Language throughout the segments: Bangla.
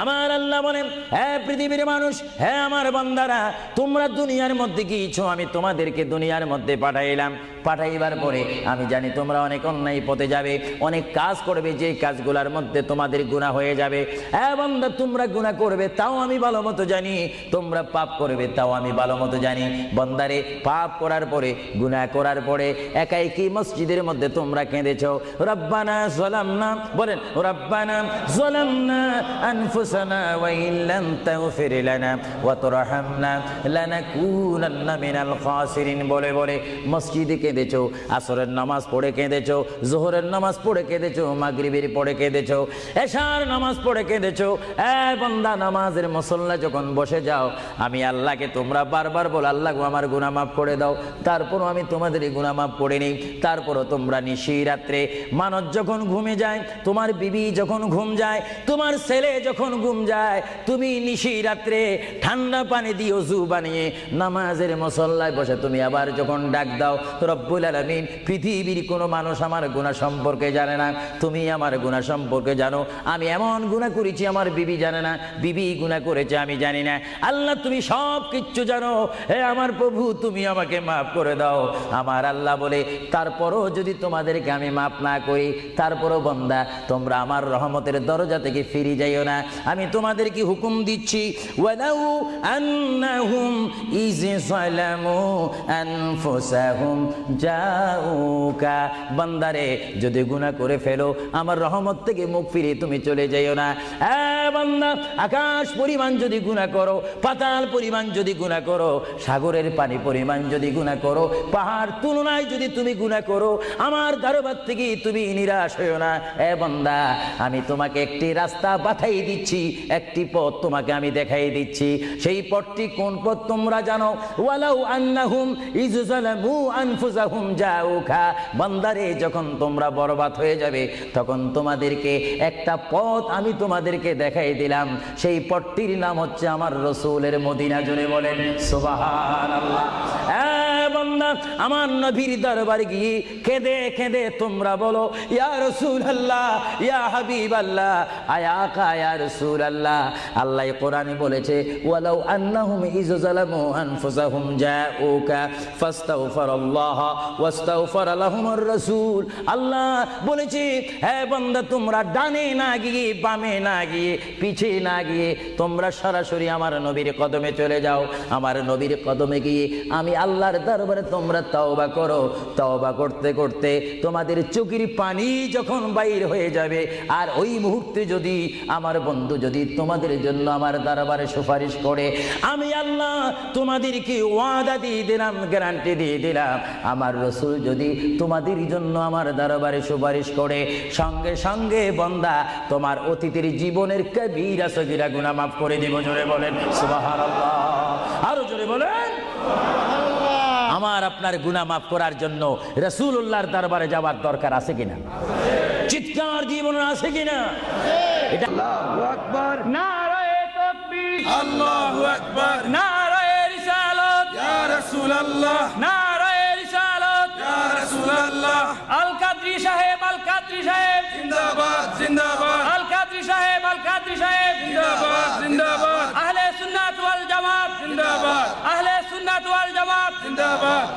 আমার আল্লাহ বলেন, হে পৃথিবীর মানুষ, হে আমার বান্দারা, তোমরা দুনিয়ার মধ্যে গিয়েছো, আমি তোমাদেরকে দুনিয়ার মধ্যে পাঠাইলাম। পাঠাইবার পরে আমি জানি তোমরা অনেক অন্যায় পথে যাবে, অনেক কাজ করবে, যে কাজগুলোর মধ্যে তোমাদের গুনাহ হয়ে যাবে। হ্যাঁ বান্দা, তোমরা গুনাহ করবে তাও আমি ভালো মতো জানি, তোমরা পাপ করবে তাও আমি ভালো মতো জানি। বান্দারে, পাপ করার পরে, গুনাহ করার পরে একাই কি মসজিদের মধ্যে তোমরা কেঁদেছো, রব্বানা যালামনা, বলেন রব্বানা যালামনা আনফুসানা ওয়া ইল্লাম তাগফির লানা ওয়া তুরহামনা লানাকুনান্না মিনাল খাসিরিন বলে বলে মসজিদে কেঁদেছো, আসরের নামাজ পড়ে কেঁদেছো, যোহরের নামাজ পড়ে কেঁদেছো, মাগরিবের পড়ে কেঁদেছো, এশার নামাজ পড়ে কেঁদেছো। বান্দা, নামাজের মুসল্লা যখন বসে যাও, আমি আল্লাহকে তোমরা বারবার বল, আল্লাহ গো আমার গুনাহ মাফ করে দাও। তারপরও আমি তোমাদের গুনাহ মাফ করে নেই। তারপরও তোমরা নিশি রাত্রে, মানুষ যখন ঘুমে যায়, তোমার বিবি যখন ঘুম যায়, তোমার ছেলে যখন ঘুম যায়, তুমি নিশি রাত্রে ঠান্ডা পানি দিয়ে ওযু বানিয়ে নামাজের মুসল্লায় বসে তুমি আবার যখন ডাক দাও, রব্বুল আলামিন, পৃথিবীর কোনো মানুষ আমার গুনাহ সম্পর্কে জানে না, তুমি আমার গুনাহ সম্পর্কে জানো। আমি এমন গুনাহ করেছি আমার বিবি জানে না, বিবি গুনাহ করেছে আমি জানি না। আল্লাহ, তুমি সব কিচ্ছু জানো। হে আমার প্রভু, তুমি আমাকে মাফ করে দাও। আমার আল্লাহ বলে, তারপরও যদি তোমাদেরকে আমি মাফ না করি, তারপরও বান্দা, তোমরা আমার রহমতের দরজা থেকে ফিরে যাইও না। আমি তোমাদেরকে হুকুম দিচ্ছি, ওয়ালাউ আন্নাহুম ইয যালামু আনফুসাহুম জাউকা, বান্দারে, যদি গুনাহ করে ফেলো, আমার রহমত থেকে মুখ ফিরে তুমি চলে যাইও না। বান্দা, আকাশ পরিমাণ যদি গুনাহ করো, পাতাল পরিমাণ যদি গুনাহ করো, সাগরের পানি পরিমাণ যদি গুনাহ করো, পাহাড় তুলনায় যদি তুমি গুনাহ করো, আমার দরবার থেকে তুমি নিরাশ হইও না। বান্দা, আমি তোমাকে একটি রাস্তা বাতাই দিচ্ছি, একটি পথ তোমাকে আমি দেখাই দিচ্ছি। সেই পথটি কোন পথ তোমরা জানো? ওয়ালাউ আন্নাহুম ইয যালামু আনফুসাহুম জাউকা, বান্দারে, যখন তোমরা বরবাদ হয়ে যাবে, তখন তোমাদেরকে একটা পথ আমি তোমাদেরকে দেখাই দিলাম। সেই পথটির নাম হচ্ছে আমার রাসূলের মদিনা। জোরে বলেন সুবহানাল্লাহ। বান্দা, আমার নবীর দরবারে গিয়ে কেঁদে কেঁদে তোমরা বলো, ইয়া রাসূলুল্লাহ, ইয়া হাবিবাল্লাহ, আয়াকা ইয়া রাসূলুল্লাহ। আল্লাহ কোরআনে বলেছে, ওয়ালাউ আন্নাহুম ইয যালামু আনফুসাহুম জাউকা ফাস্তাগফিরুল্লাহ ওয়াস্তাগফার লাহুমুর রাসূল। আল্লাহ বলেছে, হে বান্দা, তোমরা ডানে না গিয়ে, বামে না গিয়ে, পিছে না গিয়ে, তোমরা সরাসরি আমার নবীর কদমে চলে যাও। আমার নবীর কদমে গিয়ে আমি আল্লাহর দরবারে তোমরা তওবা করো। তওবা করতে করতে তোমাদের চোখের পানি যখন বাইর হয়ে যাবে, আর ওই মুহূর্তে যদি আমার বন্ধু যদি তোমাদের জন্য আমার দরবারে সুপারিশ করে, আমি আল্লাহ তোমাদেরকে ওয়াদা দিয়ে দিলাম, গ্যারান্টি দিয়ে দিলাম, আমার রাসূল যদি তোমাদের জন্য আমার দরবারে সুপারিশ করে, সঙ্গে সঙ্গে বান্দা, তোমার অতীতের জীবনের কবিরা সগীরা গুনাহ মাফ করে দিব। জোরে বলেন সুবহানাল্লাহ। আরো জোরে বলেন। আমার আপনার গুনাহ মাফ করার জন্য রাসূলুল্লাহর দরবারে যাওয়ার দরকার আছে কিনা? চিৎকার জীবন আছে কিনা? এটা আল্লাহু আকবার, নারায়ে তাকবীর, আল্লাহু আকবার, নারায়ে রিসালাত, ইয়া রাসূলুল্লাহ, নারায়ে রিসালাত, ইয়া রাসূলুল্লাহ, আল কাদরি সাহেব, আল কাদরি সাহেব জিন্দাবাদ জিন্দাবাদ, আল কাদরি সাহেব, আল কাদরি সাহেব জিন্দাবাদ জিন্দাবাদ, আহলে সুন্নাত ওয়াল জামাত জিন্দাবাদ, আহলে সুন্নাত ওয়াল জামাত জিন্দাবাদ।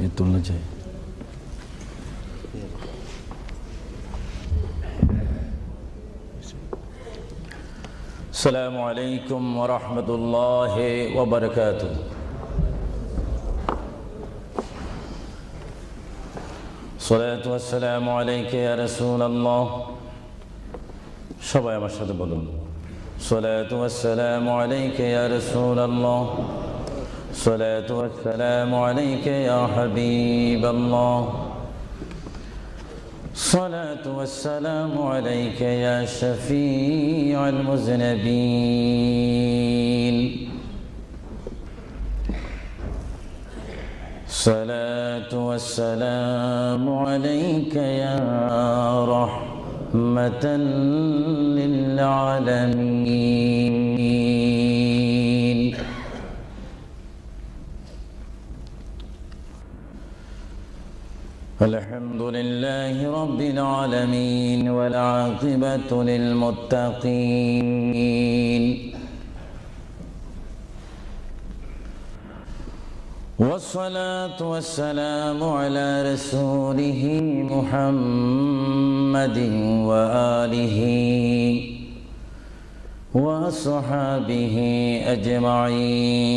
ये तुलना चाहिए। السلام عليكم ورحمة الله وبركاته. الصلاة والسلام عليك يا رسول الله. সবাই আমার সাথে বলুন, الصلاة والسلام عليك يا رسول الله. الصلاة والسلام عليك يا حبيب الله. الصلاة والسلام عليك يا شفيع المذنبين. الصلاة والسلام عليك يا رحمة للعالمين الحمد لله رب العالمين والعاقبة للمتقين والصلاة والسلام على رسوله محمد وآله وصحابه أجمعين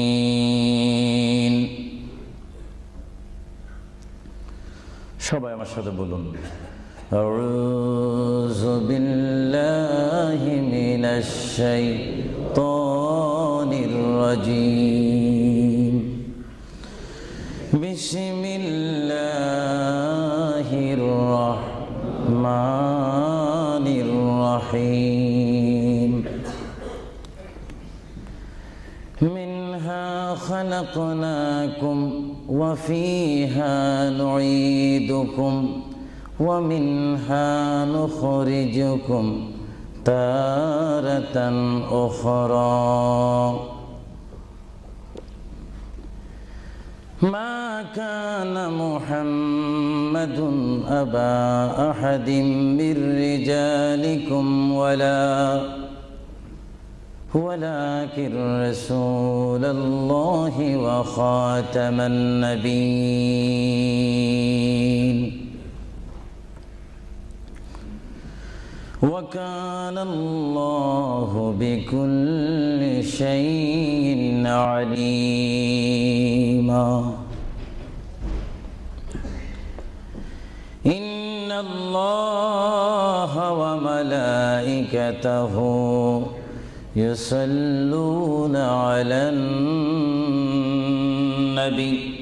সবাই আমার সাথে বলুন আউযু বিল্লাহি মিনাশ শাইতানির রাজীম বিসমিল্লাহির রাহমানির রাহিম মিনহা খালাকনাকুম ওয়া ফিহা নুঈদুকুম ওয়া মিনহা নুখরিজুকুম তারাতান উখরা ما كان محمد أبا أحد من رجالكم ولكن رسول الله وخاتم النبيين وكان الله بكل شيء عليما إن الله وملائكته يصلون على النبي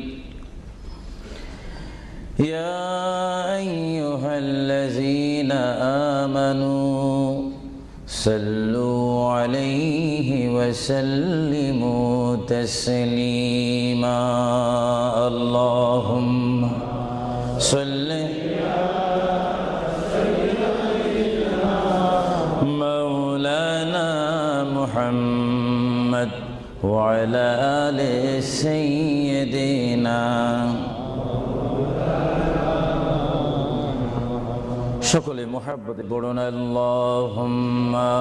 يا أيها الذين آمنوا صلوا عليه وسلموا تسليما اللهم صل مولانا محمد وعلى آل سيدنا সকলে মুহাব্বতে পড়ুন আল্লাহুম্মা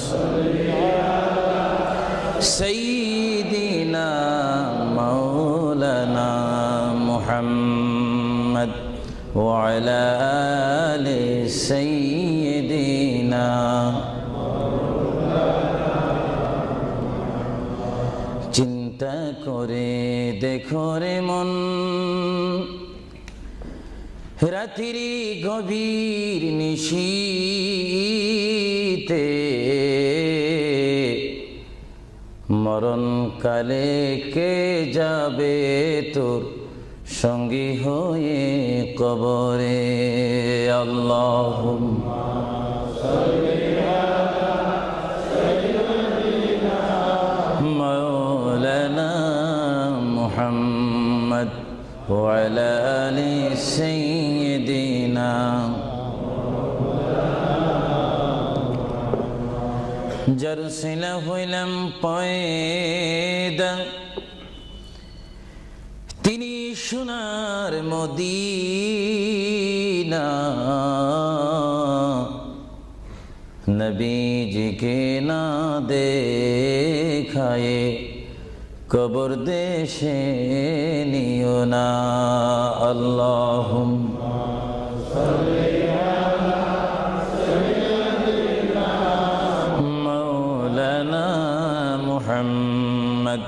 সাল্লি আলা সাইয়্যিদিনা মাওলানা মুহাম্মদ ওয়া আলা আলি সাইয়্যিদিনা চিন্তা করে দেখো রে মন রাত্রি গভীর নিশীতে মরণকালে কে যাবে তোর সঙ্গী হয়ে কবরে আল্লাহুম্মা সাল্লি আলা সাইয়্যিদিনা মাওলানা মুহাম্মদ وعلى آل سيدنا جرسل হইলাম পয়দা তিনি সোনার মদিনা নবীজিকে না দেখায়ে কবর দেশে নিও না আল্লাহুম্মা সাল্লি আলা সাইয়্যিদিনা মাওলানা মুহাম্মদ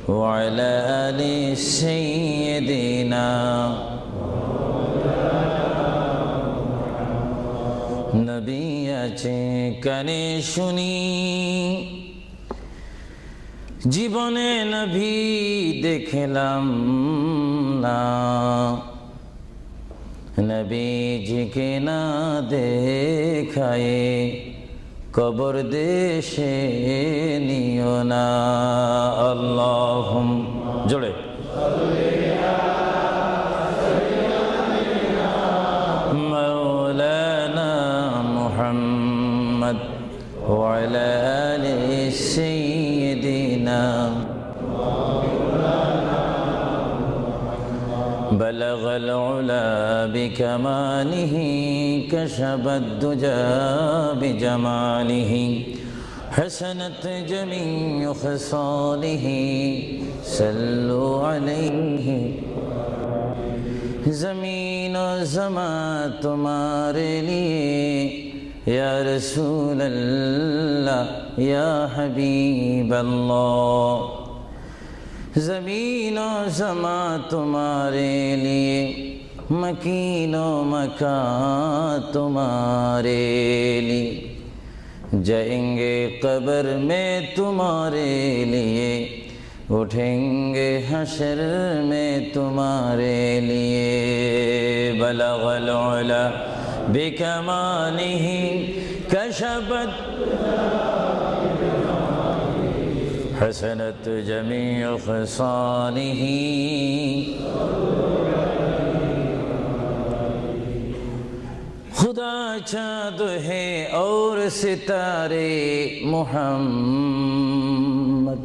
ওয়া আলা আলি সাইয়্যিদিনা নবী আছে কানে শুনি জীবনে নবী দেখলাম না নবীজিকে না দেখায়ে কবর দেশে নিও না আল্লাহুম্মা জোরে بلغ العلا بكماله كشف الدجى بجماله حسنت جميع خصاله صلوا عليه زمین و زمان تمہارے لیے یا رسول اللہ یا حبیب اللہ زمین و زمان تمہارے لیے مکین و مکان تمہارے لیے جائیں گے قبر میں تمہارے لیے اٹھیں گے حشر میں تمہارے لیے بلغ العلا بکمالہ کشفت حسنت جمیع خصالہ خدا چاند ہے اور ستارے محمد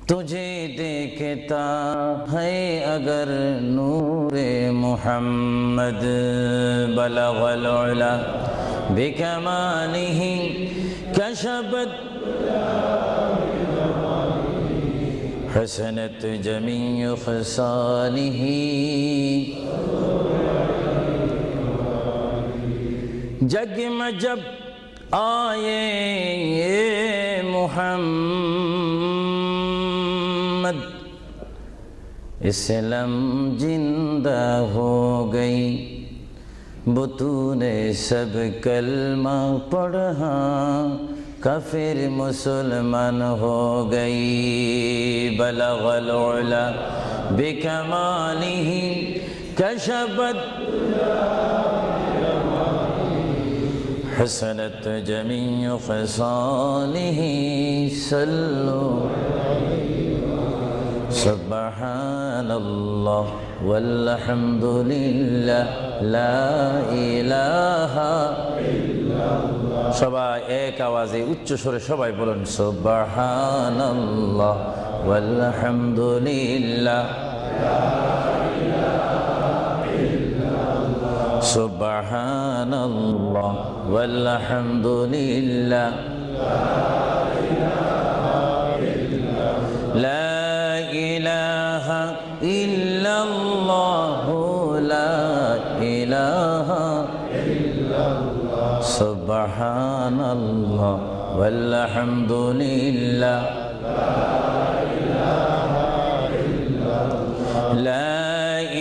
تجھے دیکھتا ہے اگر نور محمد بلغ العلا بکمالہ کشفت حسنت جمیع خصالہ جگ میں جب آئے محمد اسلام زندہ ہو گئی بطون سب کلمہ پڑھا کافر مسلمان ہو گئی بلغ العلا بکمالہ کشفت حسنت جمیع خصالہ صلو سبحان اللہ والحمد للہ لا الہ সবাই এক আওয়াজে উচ্চ স্বরে সবাই বলুন সুবহানাল্লাহ ওয়ালহামদুলিল্লাহ সুবহানাল্লাহ ওয়ালহামদুলিল্লাহ লা ইলাহা ইল্লাল্লাহ লা ইলাহা সুবহানাল্লাহ ওয়ালহামদুলিল্লাহ লা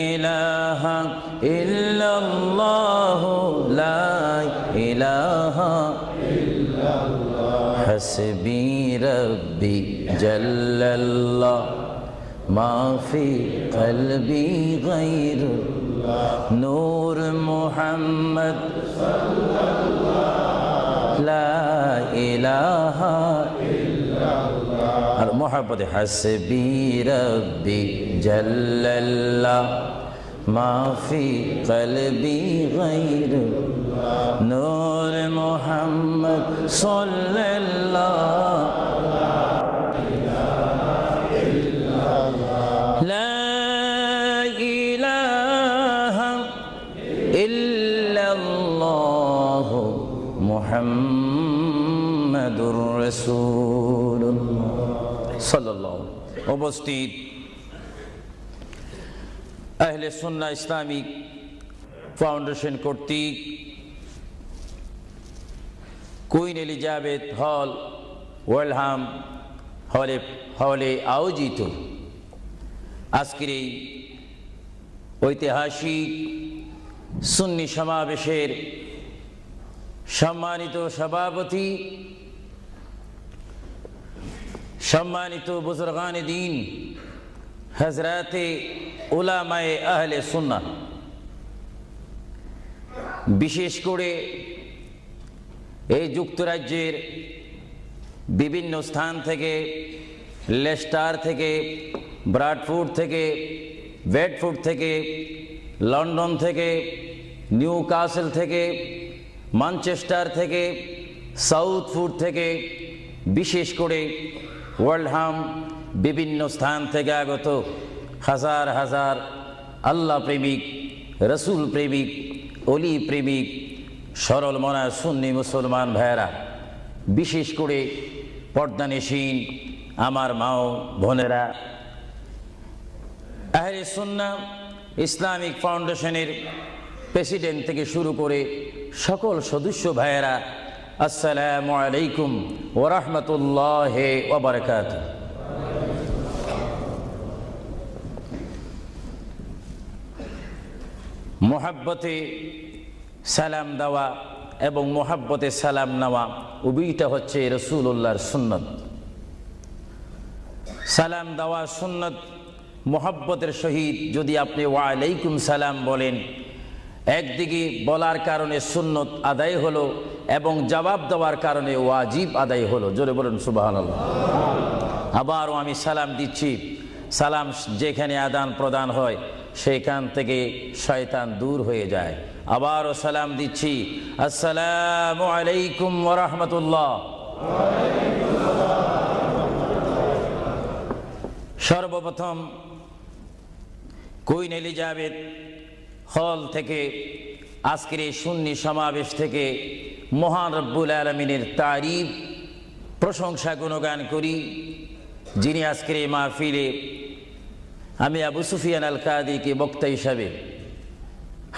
ইলাহা ইল্লাল্লাহ লা ইলাহা হাসবি রব্বি জাল্লাল্লাহ মা ফি কলবি গায়রুল্লাহ নূর মুহাম্মদ লা ইলাহা ইল্লাল্লাহ আর মোহাব্বতে হাসবি রব্বি জাল্লাল্লাহ মা ফি কলবি গায়রুল্লাহ নূর মুহাম্মদ সাল্লাল্লাহ লা ইলাহা ইল্লাল্লাহ মুহাম্মাদুর রাসূলুল্লাহ সাল্লাল্লাহু উপস্থিত আহলে সুন্নাহ ইসলামিক ফাউন্ডেশন কর্তৃক কুইন এলিজাবেথ হল ওয়েলহাম হলে আয়োজিত আজকের এই ঐতিহাসিক সুন্নি সমাবেশের সম্মানিত সভাপতি, সম্মানিত বুজুর্গান দ্বীন, হযরতে উলামায়ে আহলে সুন্নাহ, বিশেষ করে এই যুক্তরাজ্যের বিভিন্ন স্থান থেকে, লেস্টার থেকে, ব্রাডফোর্ড থেকে, বেডফোর্ড থেকে, লন্ডন থেকে, নিউ কাসেল থেকে, ম্যানচেস্টার থেকে, সাউথফোর্ড থেকে, বিশেষ করে ওয়ার্ল্ডহাম বিভিন্ন স্থান থেকে আগত হাজার হাজার আল্লাহ প্রেমিক, রসুল প্রেমিক, অলি প্রেমিক সরল মনা সুন্নি মুসলমান ভাইয়েরা, বিশেষ করে পর্দানিসীন আমার মাও বোনেরা, আহলে সুন্নাহ ইসলামিক ফাউন্ডেশনের প্রেসিডেন্ট থেকে শুরু করে সকল সদস্য ভাইয়েরা, আসসালামু আলাইকুম ওয়া রাহমাতুল্লাহি ওয়া বারাকাতুহু। মোহাব্বতে সালাম দেওয়া এবং মোহাব্বতে সালাম নেওয়া উভয়টা হচ্ছে রাসূলুল্লাহর সুন্নত। সালাম দেওয়া সুন্নত, মোহাব্বতের সহিত যদি আপনি ওয়া আলাইকুম সালাম বলেন, একদিকে বলার কারণে সুন্নত আদায় হলো এবং জবাব দেওয়ার কারণে ওয়াজিব আদায় হলো। জোরে বলুন সুবহানাল্লাহ। আবারও আমি সালাম দিচ্ছি, সালাম যেখানে আদান প্রদান হয় সেখান থেকে শয়তান দূর হয়ে যায়। আবারও সালাম দিচ্ছি, আসসালামু আলাইকুম ওয়া রাহমাতুল্লাহ। সর্বপ্রথম কুইন এলিজাবেথ হল থেকে আজকের এই সুন্নি সমাবেশ থেকে মহান রব্বুল আলামিনের তারিফ প্রশংসা গুণগান করি, যিনি আজকের এই মাহফিলে আমি আবু সুফিয়ান আল কাদিকে বক্তা হিসাবে,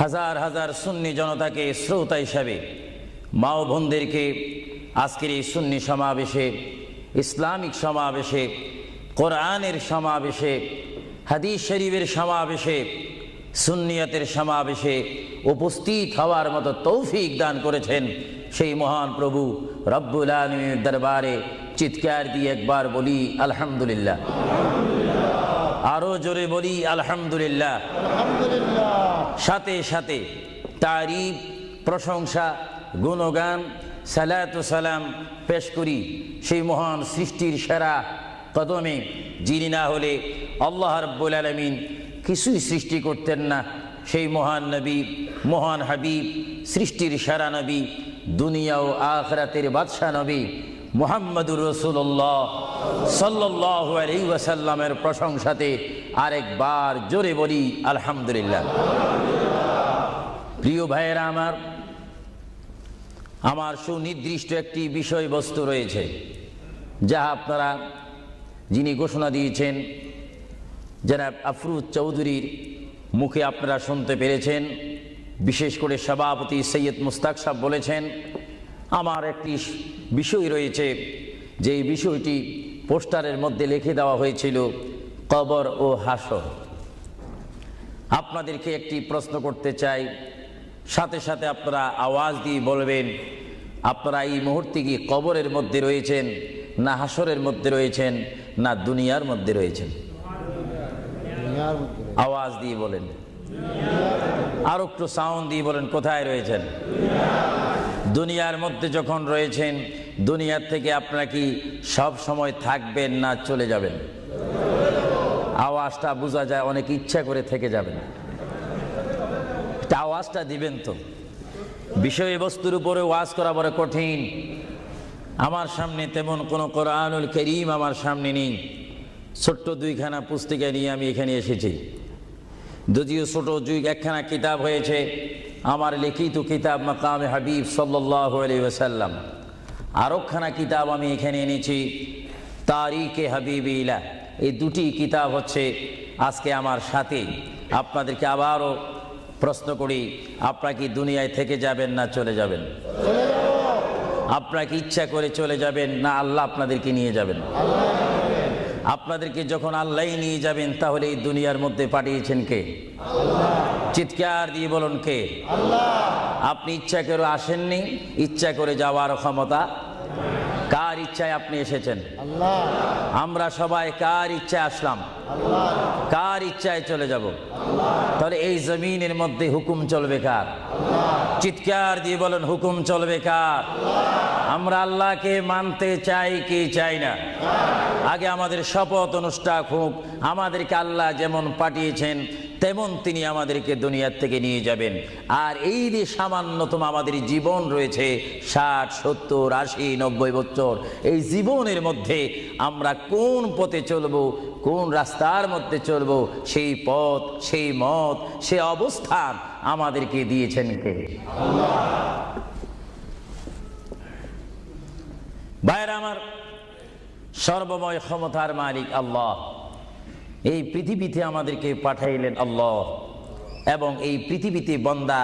হাজার হাজার সুন্নি জনতাকে শ্রোতা হিসাবে, মা ও বোনদেরকে আজকের এই সুন্নি সমাবেশে, ইসলামিক সমাবেশে, কোরআনের সমাবেশে, হাদিস শরীফের সমাবেশে, সুন্নিয়তের সমাবেশে উপস্থিত হওয়ার মতো তৌফিক দান করেছেন সেই মহান প্রভু রব্বুল আলামিনের দরবারে চিৎকার দিয়ে একবার বলি আলহামদুলিল্লাহ। আরো জোরে বলি আলহামদুলিল্লাহ। সাথে সাথে তারিফ, প্রশংসা, গুণগান, সালাতু সালাম পেশ করি সেই মহান সৃষ্টির সেরা কদমে, যিনি না হলে আল্লাহ রাব্বুল আলামিন কিছুই সৃষ্টি করতেন না, সেই মহান নবী, মহান হাবিব, সৃষ্টির সেরা নবী, দুনিয়া ও আখিরাতের বাদশা নবী মুহাম্মদুর রাসূলুল্লাহ সাল্লাল্লাহু আলাইহি ওয়াসাল্লামের প্রশংসাতে আরেকবার জোরে বলি আলহামদুলিল্লাহ। প্রিয় ভাইয়েরা আমার সুনির্দিষ্ট একটি বিষয়বস্তু রয়েছে, যা আপনারা, যিনি ঘোষণা দিয়েছেন জনাব আফরুজ চৌধুরীর মুখে আপনারা শুনতে পেরেছেন। বিশেষ করে সভাপতি সৈয়দ মুস্তাক সাহেব বলেছেন, আমার একটি বিষয় রয়েছে, যে বিষয়টি পোস্টারের মধ্যে লিখে দেওয়া হয়েছিল, কবর ও হাসর। আপনাদেরকে একটি প্রশ্ন করতে চাই, সাথে সাথে আপনারা আওয়াজ দিয়ে বলবেন, আপনারা এই মুহূর্তে কি কবরের মধ্যে রয়েছেন, না হাসরের মধ্যে রয়েছেন, না দুনিয়ার মধ্যে রয়েছেন? আওয়াজ দিয়ে বলেন, আর একটু সাউন্ড দিয়ে বলেন, কোথায় রয়েছেন? দুনিয়ার মধ্যে যখন রয়েছেন, দুনিয়ার থেকে আপনারা কি সব সময় থাকবেন না চলে যাবেন? আওয়াজটা বোঝা যায়, অনেক ইচ্ছা করে থেকে যাবেন। আওয়াজটা দিবেন তো। বিষয়বস্তুর উপরে ওয়াজ করা বড় কঠিন। আমার সামনে তেমন কোনো কোরআনুল কারীম আমার সামনে নেই। ছোট্ট দুইখানা পুস্তিকা নিয়ে আমি এখানে এসেছি। যদিও ছোট একখানা কিতাব হয়েছে, আমার লিখিত কিতাব মাকামে হাবিব সাল্লাল্লাহু আলাইহি ওয়াসাল্লাম। আরেকখানা কিতাব আমি এখানে এনেছি, তারিখে হাবিবিল্লাহ। এই দুটি কিতাব হচ্ছে আজকে আমার সাথে। আপনাদেরকে আবারও প্রশ্ন করি, আপনারা কি দুনিয়ায় থেকে যাবেন না চলে যাবেন? আপনারা কি ইচ্ছা করে চলে যাবেন, না আল্লাহ আপনাদেরকে নিয়ে যাবেন? আপনাদেরকে যখন আল্লাহ নিয়ে যাবেন, তাহলে এই দুনিয়ার মধ্যে পাঠিয়েছেন কে? চিৎকার দিয়ে বলুন, কে? আপনি ইচ্ছা করে আসেননি, ইচ্ছা করে যাওয়ার ক্ষমতা কার ইচ্ছায় আপনি এসেছেন? আমরা সবাই কার ইচ্ছায় আসলাম? কার ইচ্ছায় চলে যাব? তাহলে এই জমিনের মধ্যে হুকুম চলবে কার? চিৎকার দিয়ে বলেন, হুকুম চলবে কার? আমরা আল্লাহকে মানতে চাই কি চাই না? আগে আমাদের শপথ অনুষ্ঠান হোক। আমাদেরকে আল্লাহ যেমন পাঠিয়েছেন তেমন তিনি আমাদেরকে দুনিয়ার থেকে নিয়ে যাবেন। আর এই যে সামান্যতম আমাদের জীবন রয়েছে 60, 70, 80, 90 বছর, এই জীবনের মধ্যে আমরা কোন পথে চলবো, কোন রাস্তার মধ্যে চলবো, সেই পথ, সেই মত, সেই অবস্থান আমাদেরকে দিয়েছেন কে? ভাইরা আমার, সর্বময় ক্ষমতার মালিক আল্লাহ এই পৃথিবীতে আমাদেরকে পাঠাইলেন আল্লাহ, এবং এই পৃথিবীতে বান্দা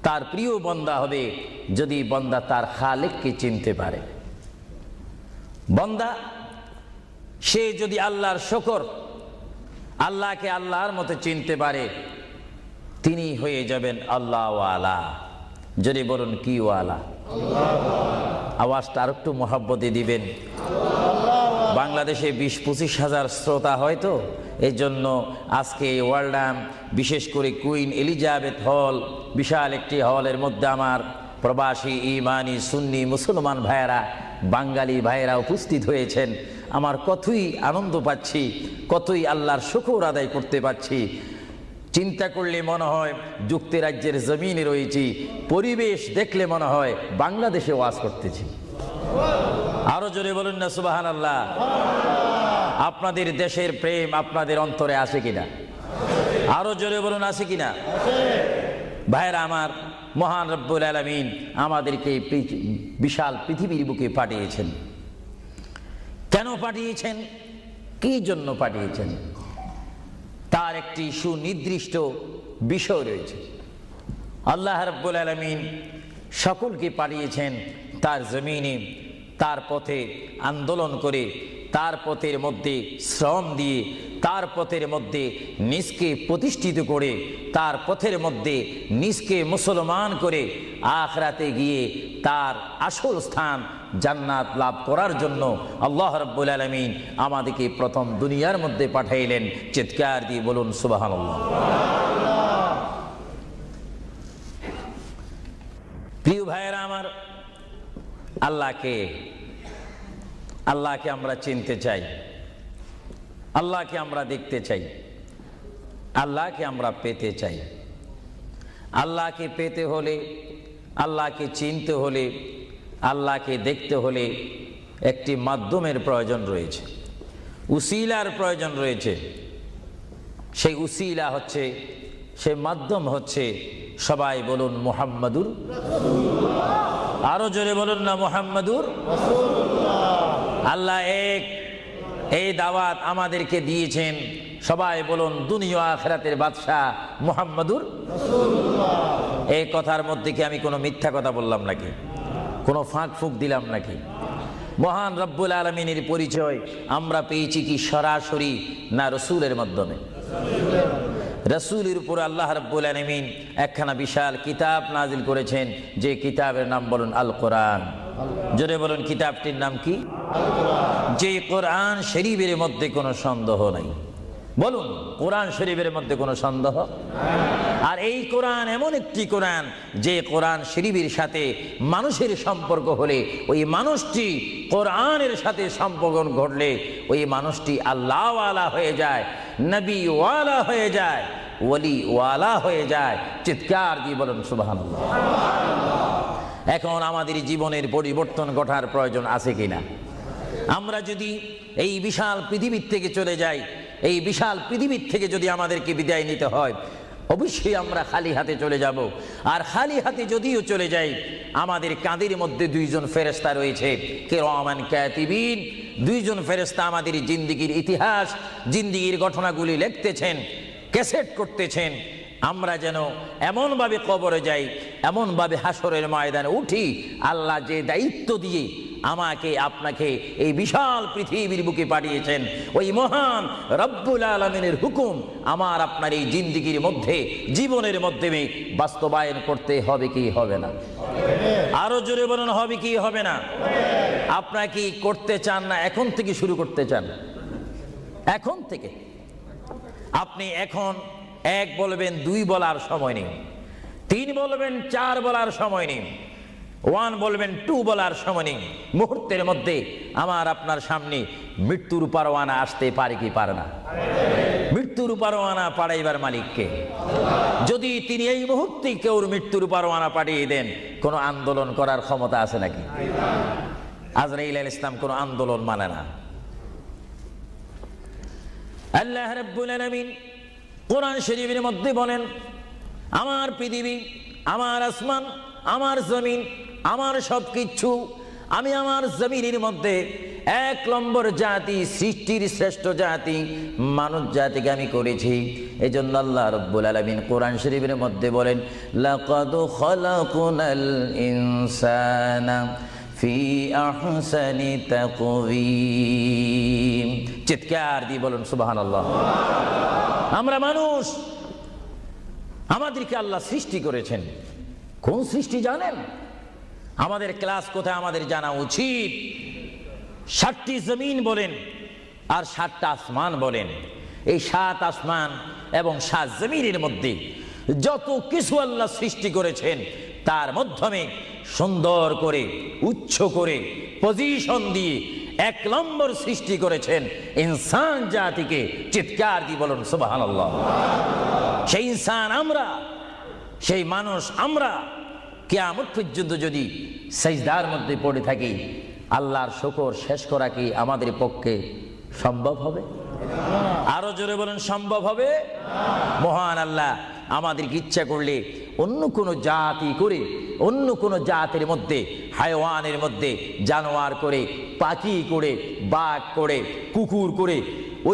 তার প্রিয় বান্দা হবে যদি বান্দা তার খালেককে চিনতে পারে। বান্দা সে যদি আল্লাহর শুকর, আল্লাহকে আল্লাহর মতো চিনতে পারে, তিনি হয়ে যাবেন আল্লাহ ওয়ালা। যদি বলুন কি ওয়ালা? আওয়াজটা আর একটু মহব্বতে দিবেন। বাংলাদেশে 20-25 হাজার শ্রোতা হয়তো, এই জন্য আজকে ওয়ার্ল্ডাম, বিশেষ করে কুইন এলিজাবেথ হল, বিশাল একটি হলের মধ্যে আমার প্রবাসী ইমানি সুন্নি মুসলমান ভাইয়েরা, বাঙালি ভাইয়েরা উপস্থিত হয়েছেন। আমার কতই আনন্দ পাচ্ছি, কতই আল্লাহর শুকর আদায় করতে পারছি। চিন্তা করলে মনে হয় যুক্তরাজ্যের জমিনে রয়েছি, পরিবেশ দেখলে মনে হয় বাংলাদেশে ওয়াজ করতেছি। আরো জোরে বলুন না সুবহানাল্লাহ। আপনাদের দেশের প্রেম আপনাদের অন্তরে আছে কিনা? আরো জোরে বলুন আছে কিনা? ভাইরা আমার, মহান রব্বুল আলামিন আমাদেরকে বিশাল পৃথিবীর বুকে পাঠিয়েছেন। কেন পাঠিয়েছেন? কি জন্য পাঠিয়েছেন? তার একটি সুনির্দিষ্ট বিষয় রয়েছে। আল্লাহ রাব্বুল আলামিন সকলকে পাঠিয়েছেন তার জমিনে, তার পথে আন্দোলন করে, তার পথের মধ্যে শ্রম দিয়ে, তার পথের মধ্যে নিজকে প্রতিষ্ঠিত করে, তার পথের মধ্যে নিজকে মুসলমান করে আখিরাতে গিয়ে তার আসল স্থান জান্নাত লাভ করার জন্য আল্লাহ রাব্বুল আলামিন আমাদেরকে প্রথম দুনিয়ার মধ্যে পাঠাইলেন। চিৎকার দিয়ে বলুন সুবহানাল্লাহ। প্রিয় ভাইয়েরা আমার, আল্লাহকে আমরা চিনতে চাই, আল্লাহকে আমরা দেখতে চাই, আল্লাহকে আমরা পেতে চাই। আল্লাহকে পেতে হলে, আল্লাহকে চিনতে হলে, আল্লাহকে দেখতে হলে একটি মাধ্যমের প্রয়োজন রয়েছে, উসিলার প্রয়োজন রয়েছে। সেই উসিলা হচ্ছে, সেই মাধ্যম হচ্ছে, সবাই বলুন মুহাম্মাদুর রাসূলুল্লাহ। আরো জোরে বলুন না মুহাম্মাদুর রাসূলুল্লাহ। আল্লাহ এক, এই দাওয়াত আমাদেরকে দিয়েছেন। সবাই বলুন দুনিয়া আখিরাতের বাদশা মুহাম্মাদুর রাসূলুল্লাহ। এই কথার মধ্যে কি আমি কোনো মিথ্যা কথা বললাম নাকি? কোনো ফাঁক ফুক দিলাম নাকি? মহান রব্বুল আলামিনের পরিচয় আমরা পেয়েছি কি সরাসরি, না রসুলের মাধ্যমে? রসুলের উপর আল্লাহ রাব্বুল আলামিন একখানা বিশাল কিতাব নাজিল করেছেন, যে কিতাবের নাম বলুন আল কোরআন। জোরে বলুন কিতাবটির নাম কি? আল কোরআন। যে কোরআন শরীফের মধ্যে কোনো সন্দেহ নাই। বলুন কোরআন শরীফের মধ্যে কোনো সন্দেহ? আর এই কোরআন এমন একটি কোরআন, যে কোরআন শরীফের সাথে মানুষের সম্পর্ক হলে, ওই মানুষটি কোরআনের সাথে সম্পর্ক ঘটলে ওই মানুষটি আল্লাহ ওয়ালা হয়ে যায়, নবী ওয়ালা হয়ে যায়, ওলি ওয়ালা হয়ে যায়। চিৎকার দিয়ে বলুন সুবহানাল্লাহ। এখন আমাদের জীবনের পরিবর্তন ঘটার প্রয়োজন আছে কিনা? আমরা যদি এই বিশাল পৃথিবীর থেকে চলে যাই, এই বিশাল পৃথিবীর থেকে যদি আমাদেরকে বিদায় নিতে হয়, অবশ্যই আমরা খালি হাতে চলে যাব। আর খালি হাতে যদিও চলে যাই, আমাদের কাঁধের মধ্যে দুইজন ফেরেশতা রয়েছে, কিরামান কাতিবিন। দুইজন ফেরেশতা আমাদের জিন্দেগির ইতিহাস, জিন্দেগির ঘটনাগুলি লিখতেছেন, ক্যাসেট করতেছেন। আমরা যেন এমনভাবে কবরে যাই, এমনভাবে হাসরের ময়দানে উঠি, আল্লাহ যে দায়িত্ব দিয়ে আমাকে আপনাকে এই বিশাল পৃথিবীর বুকে পাঠিয়েছেন, ওই মহান রব্বুল আলামিনের হুকুম আমার আপনার এই জিন্দেগির মধ্যে, জীবনের মাধ্যমে বাস্তবায়ন করতে হবে কি হবে না? আরো জোরে বলুন হবে কি হবে না? আপনারা কি করতে চান, না এখন থেকে শুরু করতে চান? এখন থেকে আপনি এখন এক বলবেন, দুই বলার সময় নেই, তিন বলবেন, চার বলার সময় নেই, ওয়ান বলবেন, টু বলার সময় নেই। মুহূর্তের মধ্যে আমার আপনার সামনে মৃত্যুর পরোয়ানা আসতে পারে কি পারে না? মৃত্যুর পরোয়ানা পাঠাইবার মালিককে। যদি তিনি এই মুহূর্তে কেউ মৃত্যুর পরোয়ানা পাঠিয়ে দেন, কোন আন্দোলন করার ক্ষমতা আছে নাকি? আজরাইল আলাইহিস সালাম কোন আন্দোলন মানে না। আল্লাহ রাব্বুল আলামিন কোরআন শরীফের মধ্যে বলেন, আমার পৃথিবী, আমার আসমান, আমার জমিন, আমার সবকিছু, আমি আমার জমিনের মধ্যে এক নম্বর জাতি, সৃষ্টির শ্রেষ্ঠ জাতি মানব জাতিকে আমি করেছি। এই জন্য আল্লাহ রাব্বুল আলামিন কোরআন শরীফের মধ্যে বলেন, লাকাদ খালাকুনাল ইনসানা ফি আহসানি তাকওয়িম। চিৎকার দিয়ে বলুন সুবহানাল্লাহ। আমরা মানুষ, আমাদেরকে আল্লাহ সৃষ্টি করেছেন। কোন সৃষ্টি জানেন? আমাদের ক্লাস কোথায় আমাদের জানা উচিত। 7টি জমিন বলেন আর 7টা আসমান বলেন। এই 7 আসমান এবং 7 জমিনের মধ্যে যত কিছু আল্লাহ সৃষ্টি করেছেন, তার মাধ্যমে সুন্দর করে, উচ্চ করে, পজিশন দিয়ে 1 নম্বর সৃষ্টি করেছেন ইনসান জাতিকে। চিৎকার দিয়ে বলুন সুবহানাল্লাহ। সেই ইনসান আমরা, সেই মানুষ আমরা, কিয়ামত পর্যন্ত যদি সিজদার মধ্যে পড়ে থাকি, আল্লাহর শুকর শেষ করা কি আমাদের পক্ষে সম্ভব হবে? আরো জোরে বলেন, সম্ভব হবে? মহান আল্লাহ আমাদেরকে ইচ্ছা করলে অন্য কোনো জাতি করে, অন্য কোনো জাতের মধ্যে, হায়াওয়ানের মধ্যে জানোয়ার করে, পাখি করে, বাঘ করে, কুকুর করে,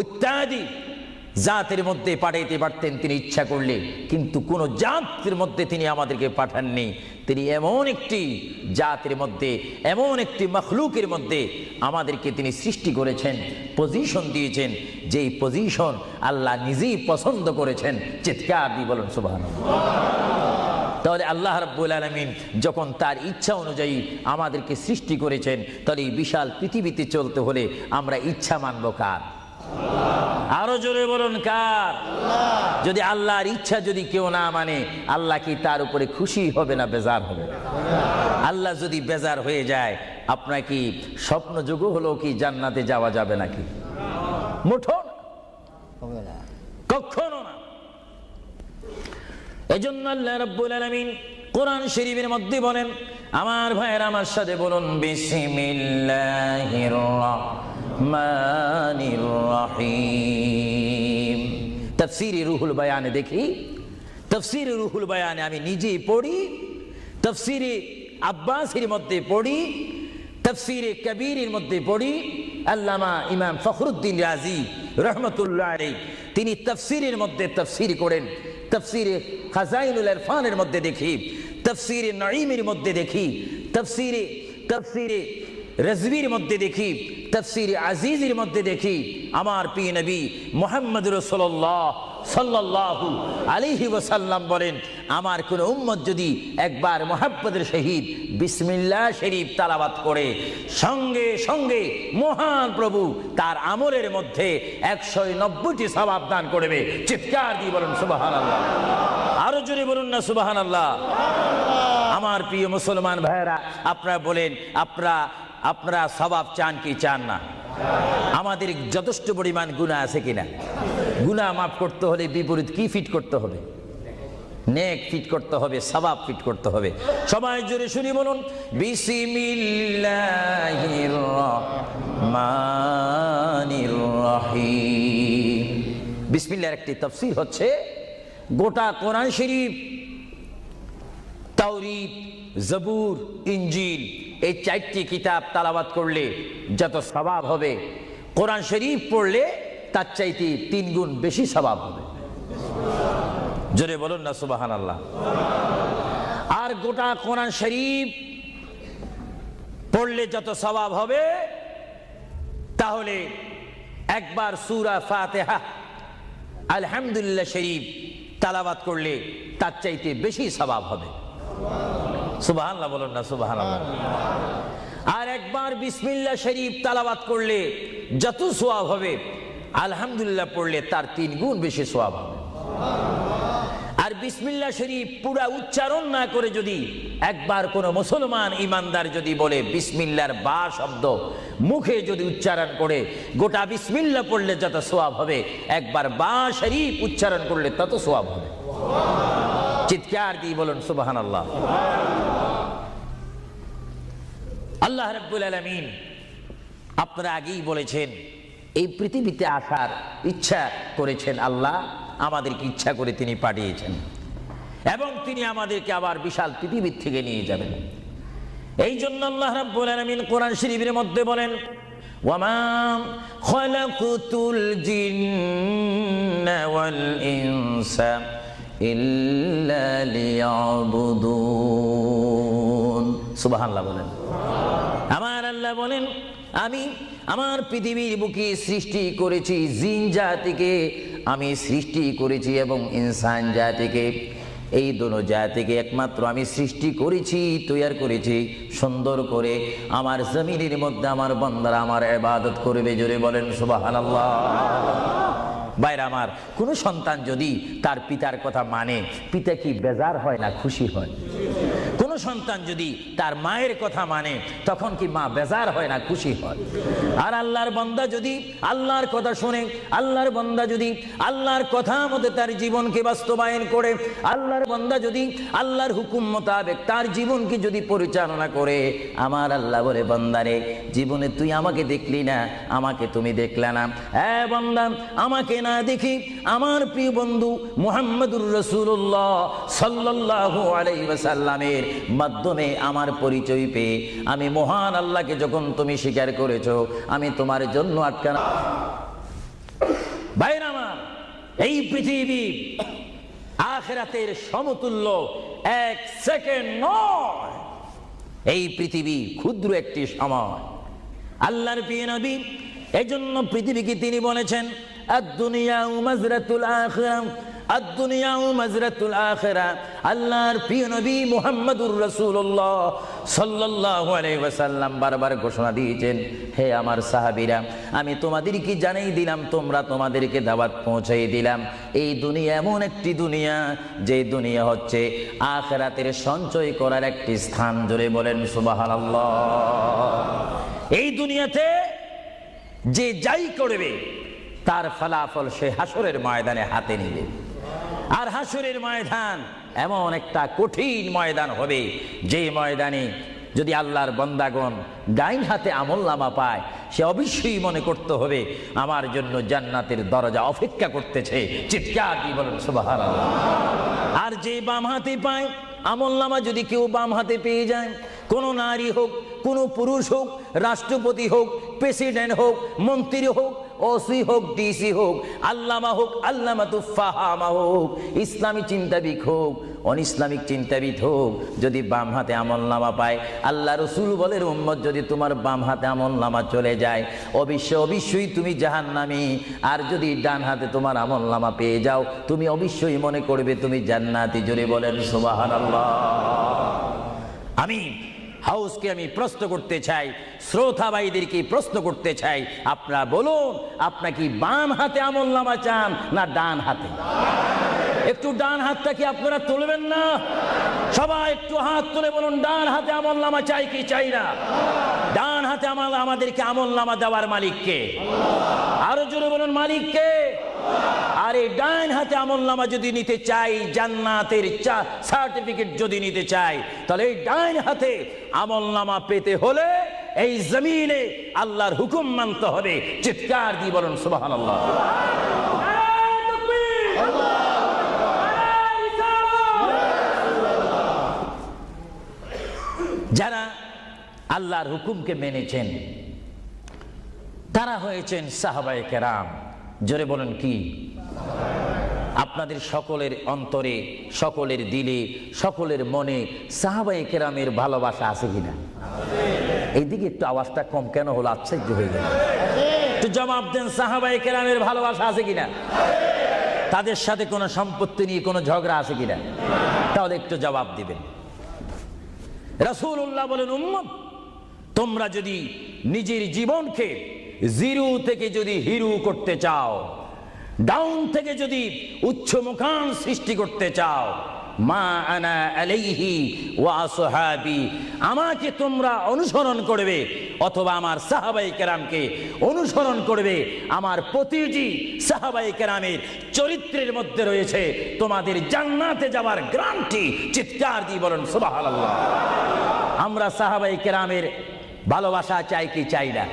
ইত্যাদি জাতের মধ্যে পাঠাইতে পারতেন তিনি ইচ্ছা করলে। কিন্তু কোন জাতের মধ্যে তিনি আমাদেরকে পাঠাননি। তিনি এমন একটি জাতের মধ্যে, এমন একটি মখলুকের মধ্যে আমাদেরকে তিনি সৃষ্টি করেছেন, পজিশন দিয়েছেন, যেই পজিশন আল্লাহ নিজেই পছন্দ করেছেন। চিৎকার দিয়ে বলুন সুবহানাল্লাহ। তাহলে আল্লাহ রাব্বুল আলামিন যখন তার ইচ্ছা অনুযায়ী আমাদেরকে সৃষ্টি করেছেন, তাহলে এই বিশাল পৃথিবীতে চলতে হলে আমরা ইচ্ছা মানব কার? আরো জোরে বলুন কার? যদি আল্লাহর ইচ্ছা যদি কেউ না মানে, আল্লাহ কি তার উপরে খুশি হবে না বেজার হবে? আল্লাহ যদি বেজার হয়ে যায়, আপনার কি স্বপ্ন যোগ হলো কি জান্নাতে যাওয়া যাবে নাকি? মুঠো না, কখনো না। এজন্য আল্লাহ রাব্বুল আলামিন কোরআন শরীফের মধ্যে বলেন, আমার ভাইয়েরা আমার সাথে বলুন, বিসমিল্লাহির রাহমানির রহিম। তাফসীরে রুহুল বায়ানে দেখি, তাফসীরে রুহুল বায়ানে আমি নিজেই পড়ি, তাফসীরে আব্বাসীর মধ্যে পড়ি, তাফসীরে কবীরের মধ্যে পড়ি। আল্লামা ইমাম ফখরুদ্দিন রাজি রহমতুল্লাহ আলাইহি তিনি তাফসীরের মধ্যে তাফসীর করেন। তাফসীরে খাজাইনুল ইরফানের মধ্যে দেখি, তাফসীরে নাঈমের মধ্যে দেখি, তাফসীরে রাজভির মধ্যে দেখি, তাফসীরে আজিজের মধ্যে দেখি। আমার প্রিয় নবী মুহাম্মদ রাসূলুল্লাহ সাল্লাল্লাহু আলাইহি ওয়াসাল্লাম বলেন, আমার কোন উম্মত যদি একবার মুহাব্বতের সহিত বিসমিল্লাহ শরীফ তেলাওয়াত করে, সঙ্গে সঙ্গে মহান প্রভু তার আমলের মধ্যে 190টি সওয়াব দান করবে। চিৎকার দিয়ে বলুন সুবহানাল্লাহ। আরো জোরে বলুন না সুবহানাল্লাহ। আমার প্রিয় মুসলমান ভাইয়েরা, আপনারা বলেন, আপনারা সওয়াব চান কি চান না? আমাদের যথেষ্ট পরিমাণ গুনাহ আছে কিনা? গুনাহ মাফ করতে হলে বিপরীত কি ফিট করতে হবে? নেক ফিট করতে হবে, সওয়াব ফিট করতে হবে। সবাই জোরে শুনি বলুন, বিসমিল্লাহির রাহমানির রহিম। বিসমিল্লাহর একটি তাফসীর হচ্ছে, গোটা কোরআন শরীফ, তাওরীত, জবুর, ইনজিল, এই 4টি কিতাব তেলাওয়াত করলে যত সওয়াব হবে, কোরআন শরীফ পড়লে তার চাইতে 3 গুণ বেশি সওয়াব হবে। জোরে বলুন না সুবহানাল্লাহ। আর গোটা কোরআন শরীফ পড়লে যত সওয়াব হবে, তাহলে একবার সূরা ফাতিহা, আলহামদুলিল্লাহ শরীফ তেলাওয়াত করলে তার চাইতে বেশি সওয়াব হবে। সুবহানাল্লাহ বলুন না সুবহানাল্লাহ। আর একবার বিসমিল্লাহ শরীফ তেলাওয়াত করলে যত সওয়াব হবে, আলহামদুলিল্লাহ পড়লে তার 3 গুণ বেশি সওয়াব হবে। আর বিসমিল্লাহ শরীফ পুরা উচ্চারণ না করে যদি একবার কোনো মুসলমান ইমানদার যদি বলে বিসমিল্লাহর বা শব্দ মুখে যদি উচ্চারণ করে, গোটা বিসমিল্লাহ পড়লে যত সওয়াব হবে, একবার বা শরীফ উচ্চারণ করলে তত সওয়াব হবে। চিৎকার দিয়ে বলুন সুবহানাল্লাহ। আল্লাহ রাব্বুল আলামিন আপনারা আগেই বলেছেন এই পৃথিবীতে আসার ইচ্ছা করেছেন আল্লাহ, আমাদেরকে ইচ্ছা করে তিনি পাঠিয়েছেন এবং তিনি আমাদেরকে আবার বিশাল পৃথিবীর থেকে নিয়ে যাবেন। এই জন্য আল্লাহ রাব্বুল আলামিন কোরআন শরীফের মধ্যে বলেন, ওয়ামা খালাকুতুল জিন্না ওয়াল ইনসা ইল্লা লিয়াবুদুন। সুবহানাল্লাহ বলেন। আমার আল্লাহ বলেন, আমি আমার পৃথিবীর বুকে সৃষ্টি করেছি জিন জাতিকে, আমি সৃষ্টি করেছি এবং ইনসান জাতিকে। এই দোনো জাতিকে একমাত্র আমি সৃষ্টি করেছি, তৈরি করেছি সুন্দর করে। আমার জমিনের মধ্যে আমার বান্দারা আমার ইবাদত করবে। জোরে বলেন সুবহানাল্লাহ। ভাইরা আমার, কোন সন্তান যদি তার পিতার কথা মানে, পিতা কি বেজার হয় না খুশি হয়? কোন সন্তান যদি তার মায়ের কথা মানে, তখন কি মা বেজার হয় না খুশি হয়? আর আল্লাহর বান্দা যদি আল্লাহর কথা শুনে, আল্লাহর বান্দা যদি আল্লাহর কথা মতো তার জীবনকে বাস্তবায়ন করে, আল্লাহর বান্দা যদি আল্লাহর হুকুম মোতাবেক তার জীবনকে যদি পরিচালনা করে, আমার আল্লাহ বলে, বান্দারে জীবনে তুই আমাকে দেখলি না, আমাকে তুমি দেখলে না। হ্যাঁ বান্দা, আমাকে না দেখি আমার প্রিয় বন্ধু মুহাম্মদুর রাসূলুল্লাহ সাল্লাল্লাহু আলাইহি ওয়াসাল্লামের মাধ্যমে আমার পরিচয় পেয়ে আমি মহান আল্লাহকে যখন তুমি স্বীকার করেছো, আমি তোমার জন্য আটকানা। ভাইরা আমার, এই পৃথিবী আখিরাতের সমতুল্য এক সেকেন্ড নয়। এই পৃথিবী ক্ষুদ্র একটি সময়। আল্লাহর প্রিয় নবী এজন্য পৃথিবীকে তিনি বলেছেন, আদ-দুনিয়া মাজরাতুল আখিরা, আদ-দুনিয়া মাজরাতুল আখিরা। আল্লাহর প্রিয় নবী মুহাম্মদুর রাসূলুল্লাহ সাল্লাল্লাহু আলাইহি ওয়াসাল্লাম বারবার ঘোষণা দিয়েছেন, হে আমার সাহাবীরা, আমি তোমাদেরকে জানাই দিলাম, তোমরা তোমাদেরকে দাওয়াত পৌঁছাই দিলাম, এই দুনিয়া এমন একটি দুনিয়া, যে দুনিয়া হচ্ছে আখিরাতের সঞ্চয় করার একটি স্থান। জোরে বলেন সুবহানাল্লাহ। এই দুনিয়াতে যে যাই করবে তার ফলাফল সে হাসরের ময়দানে হাতে নিবে। আর হাসরের ময়দান এমন একটা কঠিন ময়দান হবে, যে ময়দানে যদি আল্লাহর বান্দাগণ ডাইন হাতে আমলনামা পায়, সে অবশ্যই মনে করতে হবে আমার জন্য জান্নাতের দরজা অপেক্ষা করতেছে। চিৎকার দিয়ে বলেন সুবহানাল্লাহ। আর যে বাম হাতে পায় আমলনামা, যদি কেউ বাম হাতে পেয়ে যায়, কোন নারী হোক, কোন পুরুষ হোক, রাষ্ট্রপতি হোক, প্রেসিডেন্ট হোক, মন্ত্রী হোক, ওসি হোক, ডিসি হোক, আল্লামা হোক, আল্লামাতুল ফাহামা হোক, ইসলামী চিন্তাবিদ হোক, অনইসলামিক চিন্তাবিদ হোক, যদি বাম হাতে আমলনামা পায়, আল্লাহ রাসূল বলেন, উম্মত যদি তোমার বাম হাতে আমলনামা চলে যায়, অবশ্যই তুমি জাহান্নামী। আর যদি ডান হাতে তোমার আমলনামা পেয়ে যাও, তুমি অবশ্যই মনে করবে তুমি জান্নাতি। জোরে বলেন সুবহানাল্লাহ। আমি হাউসকে আমি প্রশ্ন করতে চাই, শ্রোতা ভাইদেরকে প্রশ্ন করতে চাই, আপনারা বলুন, আপনারা কি বাম হাতে আমলনামা চান না ডান হাতে? একটু ডান হাতটা কি আপনারা তুলবেন না? সবাই একটু হাত তুলে বলুন, ডান হাতে আমলনামা চাই কি চাই না? ডান হাতে আমাদেরকে আমলনামা দেওয়ার মালিক কে? আরো জোরে বলুন, মালিক কে? আর এই ডান হাতে আমলনামা যদি নিতে চাই, জান্নাতের সার্টিফিকেট যদি নিতে চাই, তাহলে এই ডান হাতে আমলনামা পেতে হলে এই জমিনে আল্লাহর হুকুম মানতে হবে। চিৎকার দিয়ে বলুন সুবহানাল্লাহ। যারা আল্লাহর হুকুমকে মেনেছেন তারা হয়েছেন সাহাবায়ে কেরাম। জোরে বলেন কি? আপনাদের সকলের অন্তরে, সকলের দিলে, সকলের মনে সাহাবায়ে কেরামের ভালোবাসা আছে কিনা? এইদিকে একটু আওয়াজটা কম কেন হলো? আশ্চর্য হয়ে গেল। একটু জবাব দেন, সাহাবায়ে কেরামের ভালোবাসা আছে কিনা? তাদের সাথে কোনো সম্পত্তি নিয়ে কোনো ঝগড়া আছে কিনা? তাহলে একটু জবাব দিবেন। রাসূলুল্লাহ বলেন, উম্মত তোমরা যদি নিজের জীবনকে জিরো থেকে যদি হিরো করতে চাও, ডাউন থেকে যদি উচ্চ মুকাম সৃষ্টি করতে চাও, মা আনা আলাইহি ওয়া আসহাবি, আমাকে তোমরা অনুসরণ করবে অথবা আমার সাহাবায়ে কেরামকে অনুসরণ করবে। আমার প্রতিটি সাহাবায়ে কেরামের চরিত্রের মধ্যে রয়েছে তোমাদের জান্নাতে যাওয়ার গ্যারান্টি। চিৎকার দিয়ে বলেন সুবহানাল্লাহ। আমরা সাহাবায়ে কেরামের ভালোবাসা চাই কি চাই না?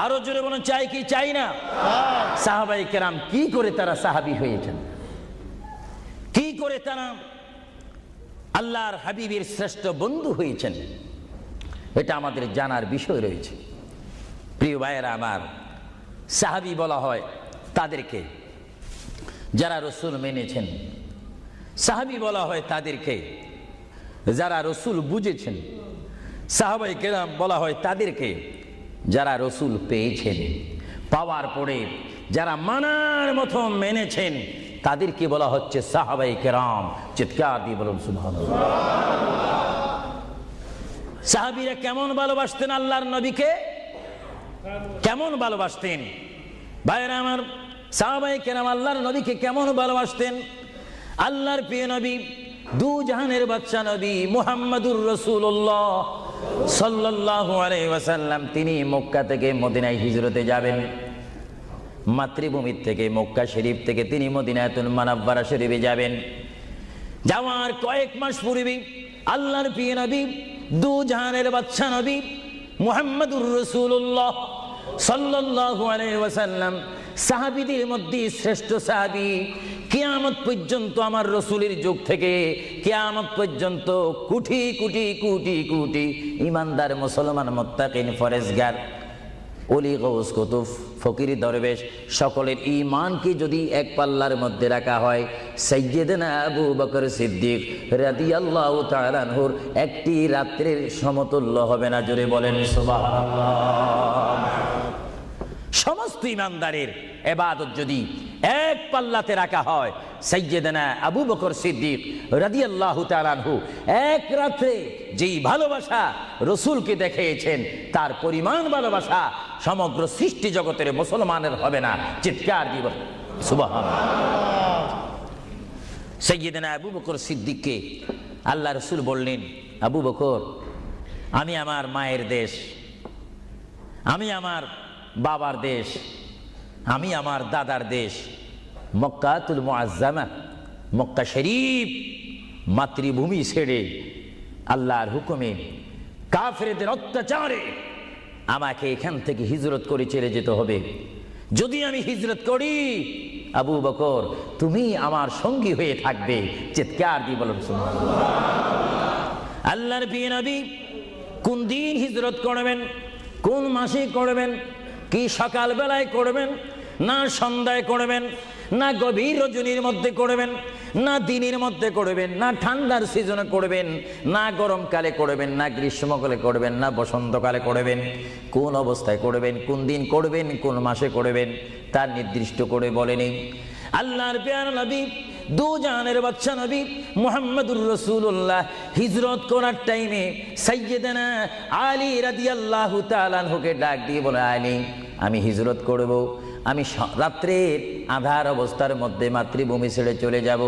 আরো জোরে বলুন, চাই কি চাই না? সাহাবায়ে কেরাম কি করে তারা সাহাবী হয়েছেন, কি করে তারা আল্লাহর হাবিবের শ্রেষ্ঠ বন্ধু হয়েছেন, এটা আমাদের জানার বিষয় রয়েছে। প্রিয় ভাইয়েরা আমার, সাহাবী বলা হয় তাদেরকে যারা রসুল মেনেছেন, সাহাবী বলা হয় তাদেরকে যারা রসুল বুঝেছেন, সাহাবায়ে কেরাম বলা হয় তাদেরকে যারা রসুল পেয়েছেন, পাওয়ার পরে যারা মানার মতো মেনেছেন, তাদেরকে বলা হচ্ছে সাহাবায়ে কেরাম। চিৎকার দিয়ে বলুন সুবহানাল্লাহ। সাহাবীরা কেমন ভালোবাসতেন আল্লাহর নবীকে, কেমন ভালোবাসতেন? ভাইরা আমার, সাহাবায়ে কেরাম আল্লাহর নবীকে কেমন ভালোবাসতেন? আল্লাহর প্রিয় নবী, দু জাহানের বাদশা নবী মুহাম্মাদুর রাসূলুল্লাহ সাল্লাল্লাহু আলাইহি ওয়াসাল্লাম, তিনি মক্কা থেকে মদিনায় হিজরতে যাবেন। মাতৃভূমি থেকে মক্কা শরীফ থেকে তিনি মদিনাতুল মুনাওয়ারা শরীফে যাবেন। যাওয়ার কয়েক মাস পূর্বে আল্লাহর প্রিয় নবী, দু জাহানের বাদশা নবী মুহাম্মাদুর রাসূলুল্লাহ সাল্লাল্লাহু আলাইহি ওয়াসাল্লাম, সাহাবীদের মধ্যে শ্রেষ্ঠ সাহাবী, কিয়ামত পর্যন্ত আমার রসুলের যুগ থেকে কিয়ামত পর্যন্ত কোটি কোটি কোটি কোটি ইমানদার মুসলমান মুত্তাকিন ফরেজগার ওলি গৌস কুতুব ফকির দরবেশ সকলের ঈমানকে যদি এক পাল্লার মধ্যে রাখা হয়, সাইয়্যিদনা আবু বকর সিদ্দিক রাদিয়াল্লাহু তাআলা আনহুর একটি রাত্রির সমতুল্য হবে না। জোরে বলেন সুবহানাল্লাহ। সমস্ত ঈমানদারের ইবাদত যদি এক পাল্লাতে রাখা হয়, সাইয়্যিদনা আবু বকর সিদ্দিক রাদিয়াল্লাহু তাআলা আনহু এক রাতে যেই ভালোবাসা রসুলকে দেখিয়েছেন, তার পরিমাণ ভালোবাসা সমগ্র সৃষ্টি জগতের মুসলমানের হবে না। চিৎকার দিব সুবহানাল্লাহ। সাইয়্যিদনা আবু বকর সিদ্দিককে আল্লাহ রসুল বললেন, আবু বকর, আমি আমার মায়ের দেশ, আমি আমার বাবার দেশ, আমি আমার দাদার দেশ মক্কাতুল মুআজ্জামা, মক্কা শরীফ মাতৃভূমি ছেড়ে আল্লাহর হুকুমে কাফেরদের অত্যাচারে আমাকে এখান থেকে হিজরত করে চলে যেতে হবে। যদি আমি হিজরত করি, আবু বকর তুমি আমার সঙ্গী হয়ে থাকবে। চিৎকার দিয়ে বলুন সুবহানাল্লাহ। আল্লাহর প্রিয় নবী কোন দিন হিজরত করবেন, কোন মাসে করবেন, কি সকাল বেলায় করবেন, না সন্ধ্যায় করবেন, না গভীর রজনীর মধ্যে করবেন, না দিনের মধ্যে করবেন, না ঠান্ডার সিজনে করবেন, না গরমকালে করবেন, না গ্রীষ্মকালে করবেন, না বসন্তকালে করবেন, কোন অবস্থায় করবেন, কোন দিন করবেন, কোন মাসে করবেন, তার নির্দিষ্ট করে বলেনি। আল্লাহর প্রিয় নবী, দু জাহানের বাদশা নবী মুহাম্মাদুর রাসূলুল্লাহ হিজরত করার টাইমে সাইয়্যিদানা আলী রাদিয়াল্লাহু তাআলা আনহুকে ডাক দিয়ে বলে, আলী, আমি হিজরত করব, আমি রাত্রের আধার অবস্থার মধ্যে মাতৃভূমি ছেড়ে চলে যাব।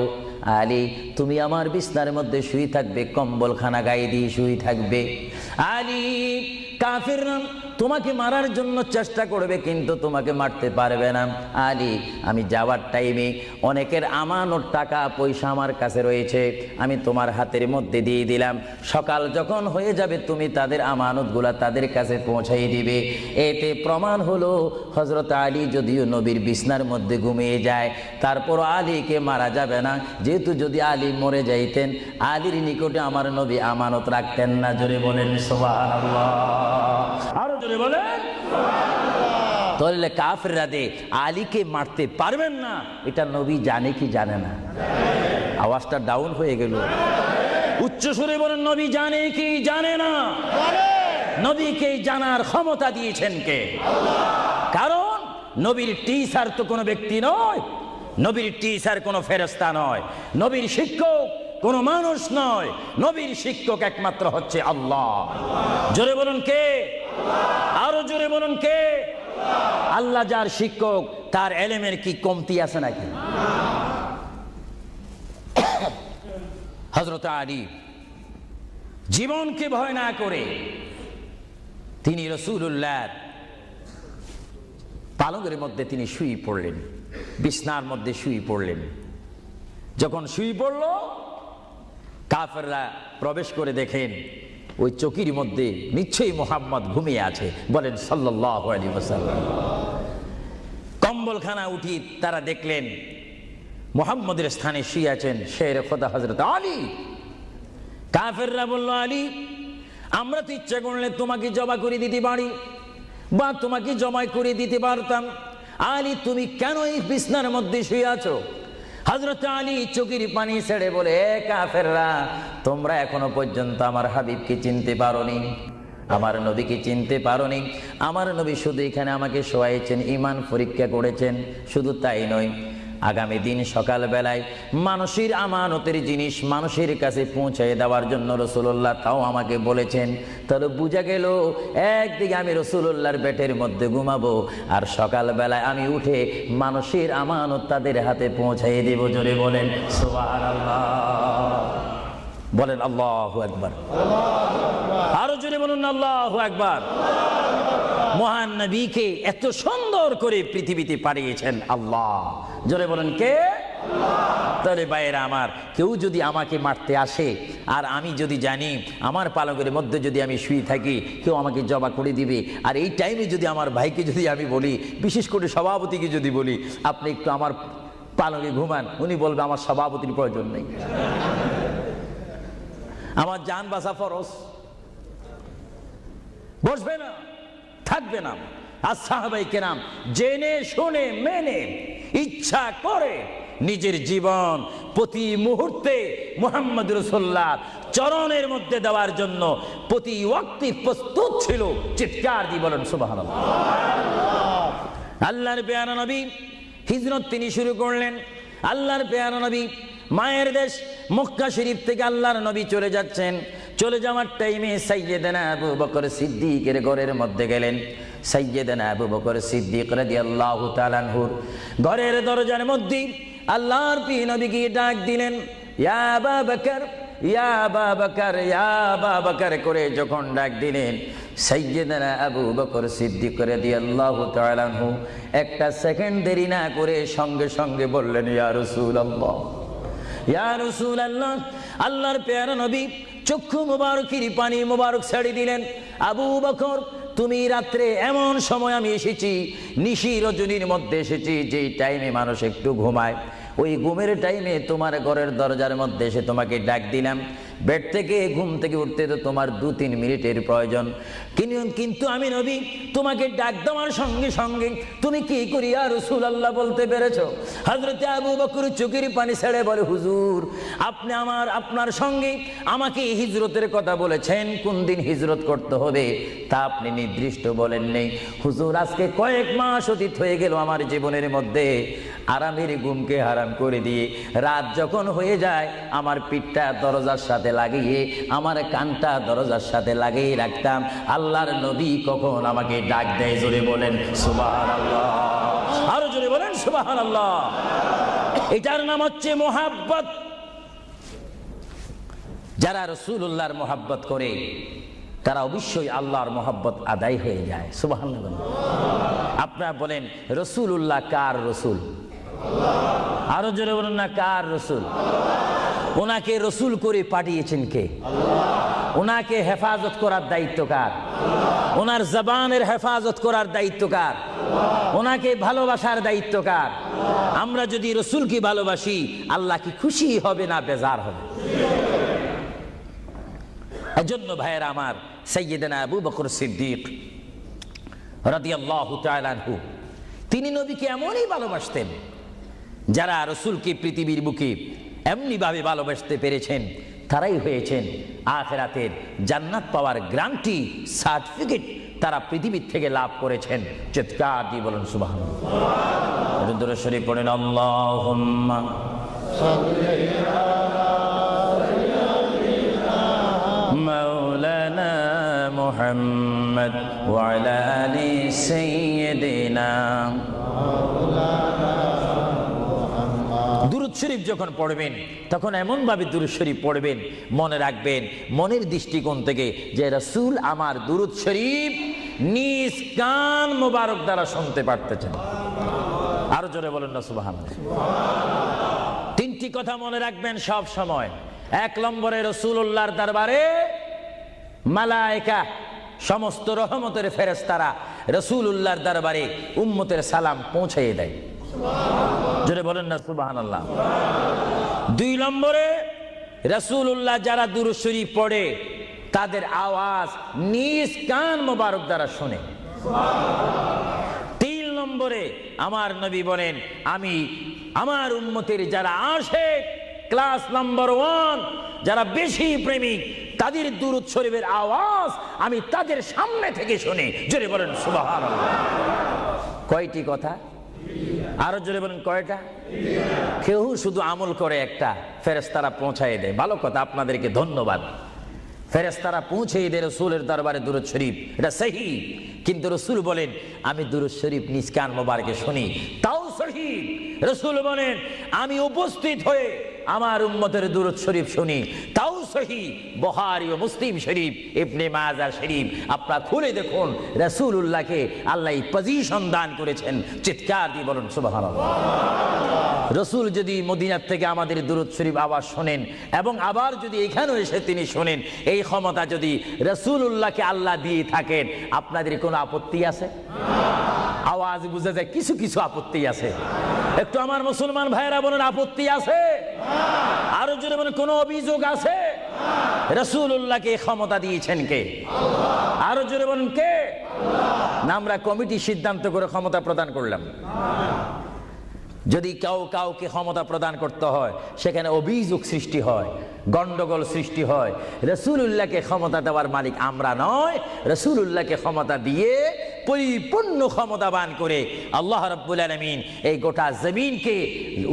আলী, তুমি আমার বিছনার মধ্যে শুয়ে থাকবে, কম্বলখানা গায়ে দিয়ে শুয়ে থাকবে। আলী, কাফিররা তোমাকে মারার জন্য চেষ্টা করবে, কিন্তু তোমাকে মারতে পারবে না। আলী, আমি যাওয়ার টাইমে অনেকের আমানত টাকা পয়সা আমার কাছে রয়েছে, আমি তোমার হাতের মধ্যে দিয়ে দিলাম। সকাল যখন হয়ে যাবে, তুমি তাদের আমানতগুলা তাদের কাছে পৌঁছাই দিবে। এতে প্রমাণ হলো হযরত আলী যদিও নবীর বিছনার মধ্যে ঘুমিয়ে যায়, তারপর আলীকে মারা যাবে না, যেহেতু যদি আলী মরে যাইতেন, আলীর নিকটে আমার নবী আমানত রাখতেন না। জোরে বলেন সুবহানাল্লাহ। আরো জোরে বলেন সুবহানাল্লাহ। তাহলে কাফেররা দে আলীকে মারতে পারবেন না, এটা নবী জানে কি জানে না? আওয়াজটা ডাউন হয়ে গেল, উচ্চ সুরে বলেন, নবী জানে কি জানে না? নবীকে জানার ক্ষমতা দিয়েছেন কে? কারণ নবীর টিচার তো কোনো ব্যক্তি নয়, নবীর টিচার কোনো ফেরেশতা নয়, নবীর শিক্ষক কোনো মানুষ নয়, নবীর শিক্ষক একমাত্র হচ্ছে আল্লাহ। জোরে বলুন কে? আরো জোরে বলুন কে? আল্লাহ যার শিক্ষক তার এলেমের কি কমতি আছে নাকি? হযরত আলী জীবনকে ভয় না করে তিনি রাসূলুল্লাহর পালঙ্কের মধ্যে তিনি শুয়ে পড়লেন, বিছনার মধ্যে শুয়ে পড়লেন। যখন শুয়ে পড়ল, কাফেররা প্রবেশ করে দেখেন ওই চকির মধ্যে নিশ্চয়ই মুহাম্মদ ঘুমিয়ে আছে। বলেন সাল্লাল্লাহু আলাইহি ওয়াসাল্লাম। কম্বলখানা উঠি তারা দেখলেন মুহাম্মদের স্থানে শুয়ে আছেন শের খোদা হযরত আলী। কাফেররা বলল, আলী, আমরা তো ইচ্ছা করলে তোমাকে জবা করে দিতে পারি বা তোমাকে জমাই করে দিতে পারতাম। আলী, তুমি কেন এই বিছনার মধ্যে শুয়ে আছো? হযরত আলী চোখের পানি ছেড়ে বলে, কাফেররা, তোমরা এখনো পর্যন্ত আমার হাবিবকে চিনতে পারোনি, আমার নবীকে চিনতে পারোনি। আমার নবী শুধু এখানে আমাকে শোয়াইছেন, ঈমান পরীক্ষা করেছেন। শুধু তাই নয়, আগামী দিন সকালবেলায় মানুষের আমানতের জিনিস মানুষের কাছে পৌঁছে দেওয়ার জন্য রাসূলুল্লাহ তাও আমাকে বলেছেন। তাহলে বুঝা গেল, একদিকে আমি রাসূলুল্লাহর পেটের মধ্যে ঘুমাবো, আর সকালবেলায় আমি উঠে মানুষের আমানত তাদের হাতে পৌঁছাই দেব। জোরে বলেন সুবহানাল্লাহ। বলেন আল্লাহু আকবার। আরো জোরে বলুন আল্লাহু আকবার। মহান নবীকে এত সুন্দর করে পৃথিবীতে পাঠিয়েছেন আল্লাহ। জোরে বলেন কে? তাহলে ভাইয়েরা আমার, কেউ যদি আমাকে মারতে আসে আর আমি যদি জানি আমার পালকের মধ্যে যদি আমি শুয়ে থাকি, কেউ আমাকে জবা করে দিবে, আর এই টাইমে যদি আমার ভাইকে যদি আমি বলি, বিশেষ করে সভাপতিকে যদি বলি, আপনি একটু আমার পালকে ঘুমান, উনি বলবে আমার সভাপতির প্রয়োজন নেই, আমার জান বাঁচা ফরজ, বসবে না, থাকবে না। আর সাহাবায়ে কেরাম জেনে শুনে মেনে ইচ্ছা করে নিজের জীবন প্রতি মুহূর্তে মুহাম্মদ রাসূলুল্লাহ চরণের মধ্যে দেওয়ার জন্য প্রতি ওয়াক্তে প্রস্তুত ছিল। চিৎকার দিয়ে বলেন সুবহানাল্লাহ। আল্লাহর পেয়ারা নবী হিজরত তিনি শুরু করলেন। আল্লাহর পেয়ারা নবী মায়ের দেশ মক্কা শরীফ থেকে আল্লাহর নবী চলে যাচ্ছেন। চলে যাওয়ার টাইমে সাইয়্যিদানা আবু বকর সিদ্দিকের ঘরের মধ্যে গেলেন। সাইয়্যিদানা আবু বকর সিদ্দিক রাদিয়াল্লাহু তাআলা আনহুর ঘরের দরজার মধ্যে আল্লাহর প্রিয় নবীকে ডাক দিলেন, ইয়া আবু বকর, ইয়া আবু বকর, ইয়া আবু বকর করে যখন ডাক দিলেন, সাইয়্যিদানা আবু বকর সিদ্দিক রাদিয়াল্লাহু তাআলা আনহু একটা সেকেন্ড দেরি না করে সঙ্গে সঙ্গে বললেন, ইয়া রাসূলুল্লাহ, ইয়া রাসূলুল্লাহ। আল্লাহর প্যারা নবী চক্ষু মুবারকের পানি মুবারক ছেড়ে দিলেন, আবু বকর, তুমি রাত্রে এমন সময় আমি এসেছি, নিশি রজনীর মধ্যে এসেছি, যেই টাইমে মানুষ একটু ঘুমায়, ওই ঘুমের টাইমে তোমার ঘরের দরজার মধ্যে এসে তোমাকে ডাক দিলাম। বেড থেকে ঘুম থেকে উঠতে তো তোমার 2-3 মিনিটের প্রয়োজন, কিন্তু আমি নবী তোমাকে ডাক দেওয়ার সঙ্গে সঙ্গে তুমি কি করি ইয়া রাসূলুল্লাহ বলতে পেরেছো? হযরত আবু বকর চোখের পানি ছেড়ে বলে, হুজুর, আপনি আপনার সঙ্গে আমাকে হিজরতের কথা বলেছেন, কোন দিন হিজরত করতে হবে তা আপনি নির্দিষ্ট বলেন নেই। হুজুর, আজকে কয়েক মাস অতীত হয়ে গেল আমার জীবনের মধ্যে, আরামের ঘুমকে হারাম করে দিয়ে রাত যখন হয়ে যায় আমার পিঠটা দরজার সাথে লাগিয়ে আমার কানটা দরজার সাথে লাগিয়ে রাখতাম, আল্লাহর নবী কখন আমাকে ডাক দেয়। জোরে বলেন সুবহানাল্লাহ। আরো জোরে বলেন সুবহানাল্লাহ। এটার নাম হচ্ছে মোহাব্বত। যারা রাসূলুল্লাহর মোহাব্বত করে তারা অবশ্যই আল্লাহর মোহাব্বত আদায় হয়ে যায়। সুবহানাল্লাহ। আপনারা বলেন রাসূলুল্লাহ কার রাসূল? আরো জোরে বলুন না, কার রাসূল? ওনাকে রাসূল করে পাঠিয়েছেন কে? ওনাকে হেফাজত করার দায়িত্ব কার? ওনার জবানের হেফাজত করার দায়িত্ব কার? ওনাকে ভালোবাসার দায়িত্ব কার? আমরা যদি রাসূলকে ভালোবাসি, আল্লাহ কি খুশি হবে না বেজার হবে? এজন্য ভাইয়েরা আমার, সাইয়্যিদানা আবু বকর সিদ্দিক রাদিয়াল্লাহু তাআলা আনহু তিনি নবীকে এমনই ভালোবাসতেন, যারা রাসূলকে পৃথিবীর বুকে এমনি ভাবে ভালোবাসতে পেরেছেন তারাই হয়েছেন আখিরাতের জান্নাত পাওয়ার গ্যারান্টি সার্টিফিকেট তারা পৃথিবীর থেকে লাভ করেছেন। চিৎকার দিয়ে বলেন সুবহানাল্লাহ। দরুদ শরীফ পড়েন, আল্লাহুম্মা সাল্লি আলা মাওলানা মুহাম্মদ ওয়া আলা আলি সাইয়্যিদিনা। দুরূদ শরীফ যখন পড়বেন তখন এমন ভাবে দুরূদ শরীফ পড়বেন, মনে রাখবেন মনের দৃষ্টিকোণ থেকে যে রাসূল আমার দুরূদ শরীফ নিজ কান মোবারক দ্বারা শুনতে পারতেছেন। আরো জোরে বলেন না সুবহানাল্লাহ। তিনটি কথা মনে রাখবেন সব সময়। এক নম্বরে রাসূলুল্লাহর দরবারে মালায়েকা সমস্ত রহমতের ফেরেশতারা রাসূলুল্লাহর দরবারে উম্মতের সালাম পৌঁছিয়ে দেয়। জোরে বলেন না সুবহানাল্লাহ। দুই নম্বরে রাসূলুল্লাহ যারা দুরূদ শরীফ পড়ে তাদের আওয়াজ নিজ কান মোবারক দ্বারা শুনে। তিন নম্বরে আমার নবী বলেন আমি আমার উম্মতের যারা আশিক ক্লাস নাম্বার 1 যারা বেশি প্রেমিক তাদের দুরূদ শরীফের আওয়াজ আমি তাদের সামনে থেকে শুনি। জোরে বলেন সুবহানাল্লাহ। কয়টি কথা? আরো জোরে বলেন কয়টা? কেউ শুধু আমল করে একটা, ফেরেশতারা পৌঁছায় দেয়। ভালো কথা, আপনাদেরকে ধন্যবাদ। ফেরেশতারা পৌঁছে দেয় রাসূলের দরবারে দুরূদ শরীফ, এটা সহিহ। কিন্তু রাসূল বলেন আমি দুরূদ শরীফ নিজ কান মোবারকে শুনি, তাও সহিহ। রাসূল বলেন আমি উপস্থিত হয়ে আমার উম্মতের দুরূদ শরীফ শুনি, তাও সহিহ। বুখারী ও মুসলিম শরীফ, ইবনে মাজাহ শরীফ আপনারা খুলে দেখুন। রাসূলুল্লাহকে আল্লাহ এই পজিশন দান করেছেন। চিৎকার দিয়ে বলুন সুবহানাল্লাহ। রাসূল যদি মদিনার থেকে আমাদের দুরূদ শরীফ আওয়াজ শোনেন এবং আবার যদি এখানেও এসে তিনি শোনেন, এই ক্ষমতা যদি রাসূলুল্লাহকে আল্লাহ দিয়ে থাকেন, আপনাদের কোনো আপত্তি আছে? আওয়াজ বুঝা যায় কিছু কিছু আপত্তি আছে। একটু আমার মুসলমান ভাইয়েরা বলেন আপত্তি আছে? আরো জোরে বলেন কোনো অভিযোগ আছে? রাসূলুল্লাহকে ক্ষমতা দিয়েছেন কে? আরো জোরে বলেন কে? না আমরা কমিটি সিদ্ধান্ত করে ক্ষমতা প্রদান করলাম? যদি কাউকে ক্ষমতা প্রদান করতে হয় সেখানে অভিযোগ সৃষ্টি হয়, গন্ডগোল সৃষ্টি হয়। রাসূলুল্লাহকে ক্ষমতা দেওয়ার মালিক আমরা নয়। রাসূলুল্লাহকে ক্ষমতা দিয়ে পরিপূর্ণ ক্ষমতাবান করে আল্লাহ রাব্বুল আলামিন এই গোটা জমিনকে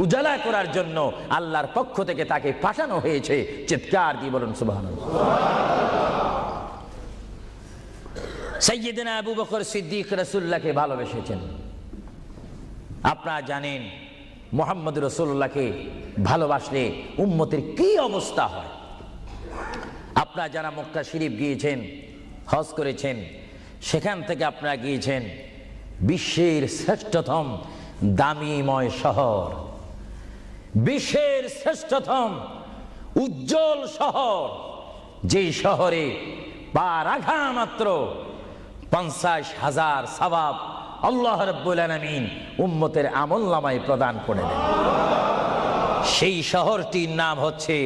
উজালা করার জন্য আল্লাহর পক্ষ থেকে তাকে পাঠানো হয়েছে। চিৎকার দিয়ে বলুন সুবহানাল্লাহ। সাইয়্যিদনা আবু বকর সিদ্দিক রাসূলুল্লাহকে ভালোবেসেছেন। আপনারা জানেন মুহাম্মদ রাসূলুল্লাহকে ভালোবাসলে উম্মতের কি অবস্থা হয়। আপনারা যারা মক্কা শরীফ গিয়েছেন, হজ করেছেন, সেখান থেকে আপনারা গিয়েছেন বিশ্বের শ্রেষ্ঠতম দামিময় শহর, বিশ্বের শ্রেষ্ঠতম উজ্জ্বল শহর, যে শহরে পা রাখা মাত্র 50,000 সওয়াব আল্লাহ রাব্বুল আলামিন উম্মতের আমলনামায় প্রদান করে দেন। সেই শহরটির নাম হচ্ছে,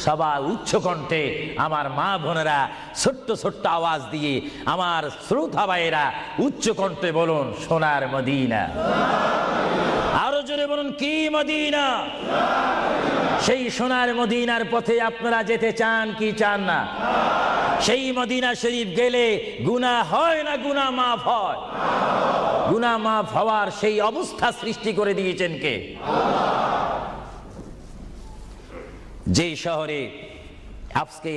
সবাই উচ্চ কণ্ঠে আমার মা বোনেরা ছোট্ট ছোট্ট আওয়াজ দিয়ে আমার শ্রোতা ভাইয়েরা উচ্চ কণ্ঠে বলুন সোনার মদিনা। আরো জোরে বলুন কি মদিনা? সেই সোনার মদিনার পথে আপনারা যেতে চান কি চান না? সেই মদিনা শরীফ গেলে গুনাহ হয় না গুনাহ মাফ হয়? গুনাহ মাফ হওয়ার সেই অবস্থা সৃষ্টি করে দিয়েছেন কে? যে শহরে আজকে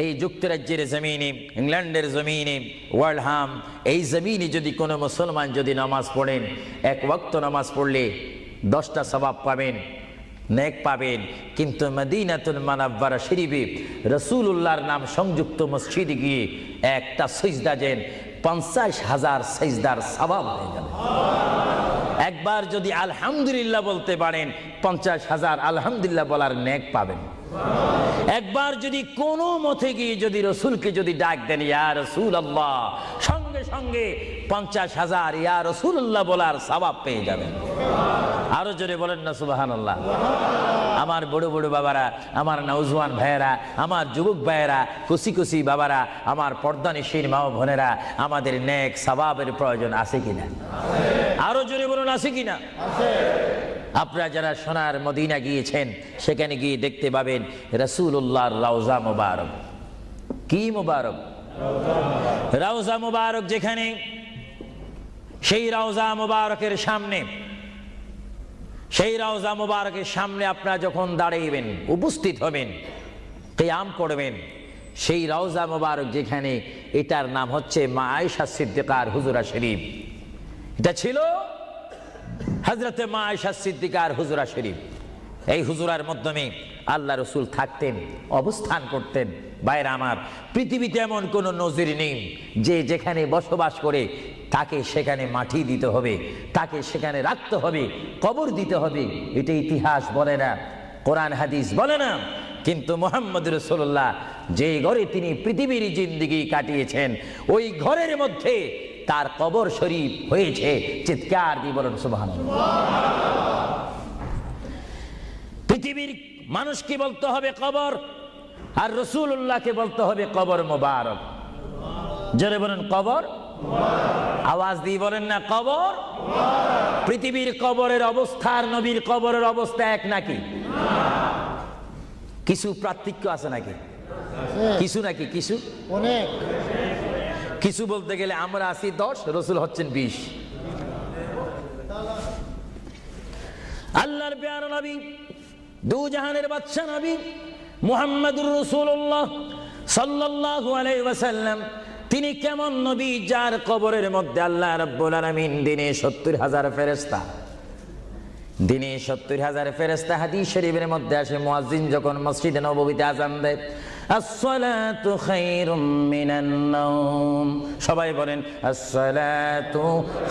এই যুক্তরাজ্যের জমিনে, ইংল্যান্ডের জমিনে, ওয়ার্ল্ডহাম এই জমিনে যদি কোনো মুসলমান যদি নামাজ পড়েন, এক ওয়াক্ত নামাজ পড়লে 10টা সওয়াব পাবেন, নেক পাবেন। কিন্তু মদিনাতুল মুনাওয়ারা শরীফে রাসূলুল্লাহর নাম সংযুক্ত মসজিদে গিয়ে একটা সিজদা দেন, 50,000 সিজদার সওয়াব হয়ে যাবে। একবার যদি আলহামদুলিল্লাহ বলতে পারেন 50,000 আলহামদুলিল্লাহ বলার নেক পাবেন। একবার যদি কোনো মতে গিয়ে যদি রাসূলকে যদি ডাক দেন ইয়া রাসূলুল্লাহ, সঙ্গে সঙ্গে 50,000 ইয়া রাসূলুল্লাহ বলার সওয়াব পেয়ে যাবেন। আরো জোরে বলেন না সুবহানাল্লাহ। আমার বড় বড় বাবারা, আমার নওজওয়ান ভাইয়েরা, আমার যুবক ভাইয়েরা, খুশি খুশি বাবারা, আমার পর্দানিশীন মা ও বোনেরা, আমাদের নেক সওয়াবের প্রয়োজন আছে কিনা? আরো জোরে বলুন আছে কিনা? আপনারা যারা সোনার মদিনা গিয়েছেন সেখানে গিয়ে দেখতে পাবেন রাসূলুল্লাহর রওজা মুবারক। কি মুবারক? রওজা মুবারক। যেখানে সেই রওজা মুবারকের সামনে, সেই রওজা মুবারকের সামনে আপনারা যখন দাঁড়াইবেন, উপস্থিত হবেন, কিয়াম করবেন, সেই রওজা মোবারক যেখানে, এটার নাম হচ্ছে মা আয়েশা সিদ্দিকার হুজরা শরীফ। এটা ছিল হযরতে মা আয়েশা সিদ্দিকার হুজরা শরীফ। এই হুজরার মাধ্যমে আল্লাহ রসুল থাকতেন, অবস্থান করতেন। ভাইরা আমার, পৃথিবীতে এমন কোনো নজির নেই যে যেখানে বসবাস করে তাকে সেখানে মাটি দিতে হবে, তাকে সেখানে রাখতে হবে, কবর দিতে হবে। এটা ইতিহাস বলে না, কোরআন হাদিস বলে না। কিন্তু মুহাম্মদ রাসূলুল্লাহ যে ঘরে তিনি পৃথিবীর জিন্দেগি কাটিয়েছেন, ওই ঘরের মধ্যে তার কবর শরীফ হয়েছে। চিৎকার দিয়ে বলুন সুবহানাল্লাহ। পৃথিবীর মানুষকে বলতে হবে কবর, আর রাসূলুল্লাহকে বলতে হবে কবর মোবারক। জোরে বলেন কবর, আওয়াজ দিয়ে বলেন না কবর। পৃথিবীর কবরের অবস্থা আর নবীর কবরের অবস্থা এক নাকি? কিছু পার্থক্য আছে নাকি? কিছু নাকি? কিছু অনেক। কিছু বলতে গেলে আমরা আছি 10, রসুল হচ্ছেন 20। আল্লাহর প্যারা নবী, দু জাহানের বাদশা নবী মুহাম্মদুর রাসূলুল্লাহ সাল্লাল্লাহু আলাইহি ওয়াসাল্লাম, তিনি কেমন নবী যার কবরের মধ্যে আল্লাহ রাব্বুল আলামিন দিনে 70,000 ফেরেশতা, দিনে 70,000 ফেরেশতা। হাদিস শরীফের মধ্যে আসে, মুয়াজ্জিন যখন মসজিদে নববীতে আযান দেয়, আসসালাতু খায়রুম মিনান নাওম, সবাই বলেন আসসালাতু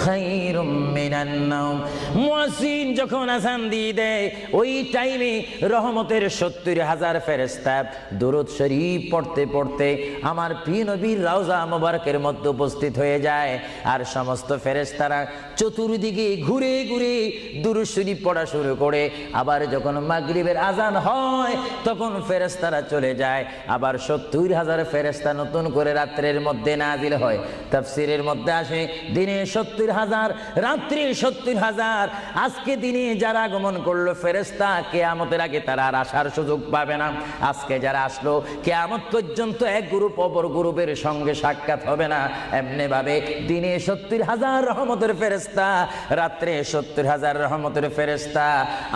খায়রুম মিনান নাওম। মুয়াজ্জিন যখন আযান দিয়ে দেয়, ওই টাইমে রহমতের 70,000 ফেরেশতা দুরূদ শরীফ পড়তে পড়তে আমার প্রিয় নবীর রওজা মোবারকের মধ্যে উপস্থিত হয়ে যায়। আর সমস্ত ফেরেশতারা চতুর্দিকে ঘুরে ঘুরে দুরূদ শরীফ পড়া শুরু করে। আবার যখন মাগরিবের আযান হয়, তখন ফেরেশতারা চলে যায়। আবার 70,000 ফেরেশতা নতুন করে রাত্রের মধ্যে নাজিল হয়। তাফসীরের মধ্যে আসে, দিনে 70,000, রাত্রে 70,000। আজকে দিনে যারা আগমন করলো ফেরেশতা, কিয়ামতের আগে তারা আর আসার সুযোগ পাবে না। আজকে যারা আসলো, কিয়ামত পর্যন্ত এক গ্রুপ অপর গ্রুপের সঙ্গে সাক্ষাৎ হবে না। এমনি ভাবে দিনে 70,000 রহমতের ফেরেশতা, রাত্রে 70,000 রহমতের ফেরেশতা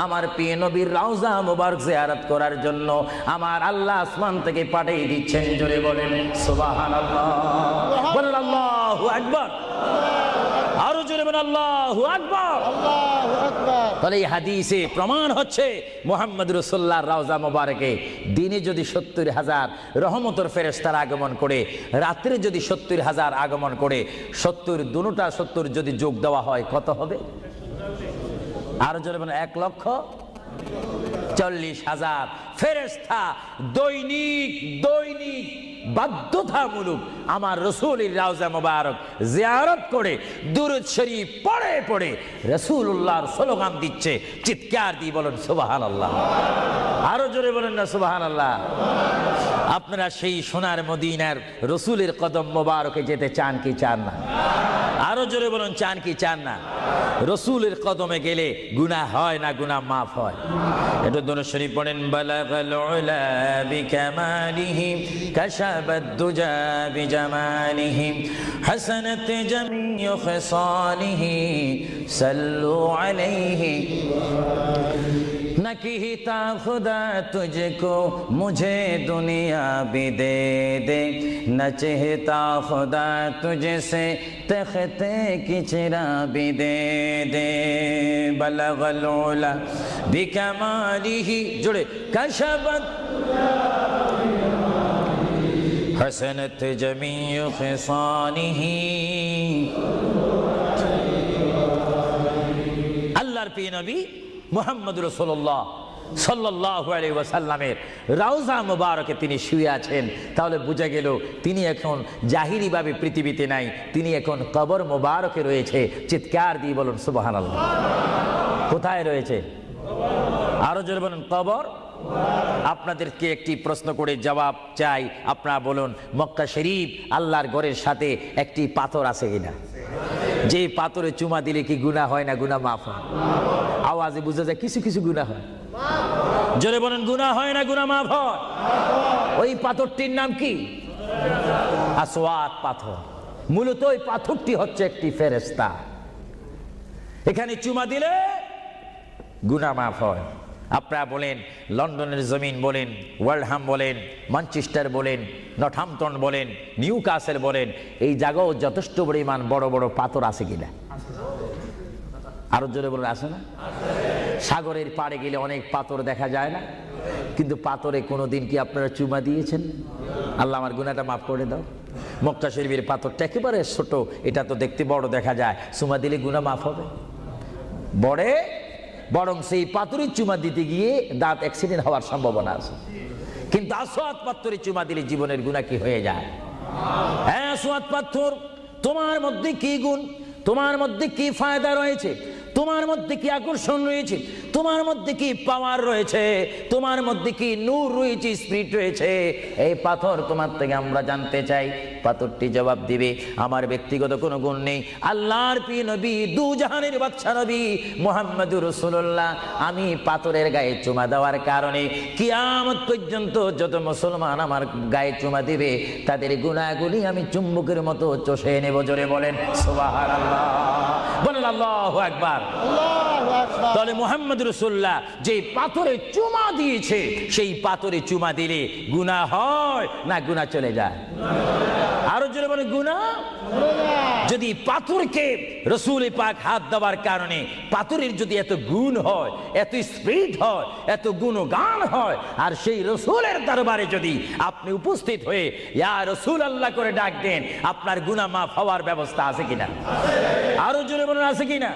আমার প্রিয় নবীর রওজা মুবারক জিয়ারত করার জন্য আমার আল্লাহ আসমান থেকে পাঠিয়ে দিচ্ছেন। জোরে বলেন সুবহানাল্লাহ, বলেন আল্লাহু আকবার, আরো জোরে বলেন আল্লাহু আকবার, আল্লাহু আকবার। তাহলে এই হাদিসে প্রমাণ হচ্ছে মুহাম্মদ রাসূলুল্লাহর রওজা মোবারকে দিনে যদি 70,000 রহমতের ফেরেশতারা আগমন করে, রাত্রে যদি 70,000 আগমন করে, 70 দুটোটা 70 যদি যোগ দেওয়া হয় কত হবে? আরো জোরে বলেন 1,40,000 ফেরেশতা দৈনিক দৈনিক বাধ্যতামূলক আমার রাসূলের রওজা মোবারক জিয়ারত করে দুরূদ শরীফ পড়ে পড়ে রাসূলুল্লাহর স্লোগান দিচ্ছে। চিৎকার দিয়ে বলেন সুবহানাল্লাহ, আরো জোরে বলেন না সুবহানাল্লাহ। আপনারা সেই সোনার মদিনার রাসূলের কদম মোবারকে যেতে চান কি চান না? আরো জোরে বলেন চান কি চান না? রাসূলের কদমে গেলে গুনাহ হয় না, গুনাহ মাফ হয়। এটা দরুদ শরীফ পড়েন, বালাগাল উলা বিকামালিহি কাশাবাদ দুজা বিজামালিহি হাসানাত জামিউ খিসালিহি সাল্লু আলাইহি नकीता खुदा तुझको मुझे दुनिया भी दे दे, न चाहता खुदा तुझसे तख्ते की चिरा भी दे दे। बलगल उला बिकमालिही, जुड़े कशबत हसनत जमीउ खिसानिही। अल्लाहर प्रिय नबी মুহাম্মদ রাসূলুল্লাহ সাল্লাল্লাহু আলাইহি ওয়াসাল্লামের রওজা মুবারকে তিনি শুয়ে আছেন। তাহলে বোঝা গেল তিনি এখন জাহিরি ভাবে পৃথিবীতে নাই, তিনি এখন কবর মুবারকে রয়েছে। চিৎকার দিয়ে বলুন সুবহানাল্লাহ। কোথায় রয়েছে? আরো জোরে বলুন কবর। আপনাদেরকে একটি প্রশ্ন করে জবাব চাই, আপনারা বলুন, মক্কা শরীফ আল্লাহর ঘরের সাথে একটি পাথর আছে কিনা? যে পাথরে চুমা দিলে কি গুনাহ হয় না গুনাহ মাফ হয়? আওয়াজে বোঝা যায় কিছু কিছু গুনাহ হয়। জোরে বলেন গুনাহ হয় না গুনাহ মাফ হয়? ওই পাথরটির নাম কি? আসওয়াদ পাথর। মূলত ওই পাথরটি হচ্ছে একটি ফেরেশতা। এখানে চুমা দিলে গুনাহ মাফ হয়, আপনারা বলেন, লন্ডনের জমিন বলেন, ওয়ার্ল্ডহাম বলেন, ম্যানচেস্টার বলেন, নর্থহ্যাম্পটন বলেন, নিউ কাসেল বলেন, এই জায়গাও যথেষ্ট পরিমাণ বড় বড় পাথর আছে কিনা? আরো জোরে বলেন, আছে না? সাগরের পাড়ে গেলে অনেক পাথর দেখা যায় না? কিন্তু পাথরে কোনোদিন কি আপনারা চুমা দিয়েছেন? আল্লাহ আমার গুনাহটা মাফ করে দাও। মক্কা শরীফের পাথরটা একেবারে ছোট, এটা তো দেখতে বড় দেখা যায়, চুমা দিলে গুনাহ মাফ হবে? বরং সেই পাথরে চুমা দিতে গিয়ে দাঁত অ্যাক্সিডেন্ট হওয়ার সম্ভাবনা আছে। কিন্তু আসওয়াদ পাথরে চুমা দিলে জীবনের গুনাহ কি হয়ে যায়? হ্যাঁ, আসওয়াদ পাথর, তোমার মধ্যে কি গুণ, তোমার মধ্যে কি ফায়দা রয়েছে, তোমার মধ্যে কি আকর্ষণ রয়েছে, তোমার মধ্যে কি পাওয়ার রয়েছে, তোমার মধ্যে কি নূর রয়েছে, স্পিরিট রয়েছে, এই পাথর তোমার থেকে আমরা জানতে চাই। পাথরটি জবাব দিবে, আমার ব্যক্তিগত কোনো গুণ নেই, আল্লাহর প্রিয় নবী, দু জাহানের বাদশা নবী মুহাম্মদুর রাসূলুল্লাহ, আমি পাথরের গায়ে চুমা দেওয়ার কারণে কিয়ামত পর্যন্ত যত মুসলমান আমার গায়ে চুমা দিবে তাদের গুনাহগুলি আমি চুম্বকের মতো চষে নেব। জোরে বলেন সুবহানাল্লাহ, বলেন আল্লাহু আকবার। আল্লাহু আকবার। তাহলে মুহাম্মদ রাসূলুল্লাহ যে পাথরে চুমা দিয়েছে, সেই পাথরে চুমা দিলে গুনাহ হয় না গুনাহ চলে যায়? আরো জোরে বলেন, গুনাহ। যদি পাথরকে রাসূল পাক হাত দেওয়ার কারণে পাথরের যদি এত গুণ হয়, এত স্পিরিট হয়, এত গুণগান হয়, আর সেই রাসূলের দরবারে যদি আপনি উপস্থিত হয়ে ইয়া রাসূলুল্লাহ করে ডাক দেন, আপনার গুনাহ মাফ হওয়ার ব্যবস্থা আছে কিনা? আরো জোরে বলেন, আছে কিনা?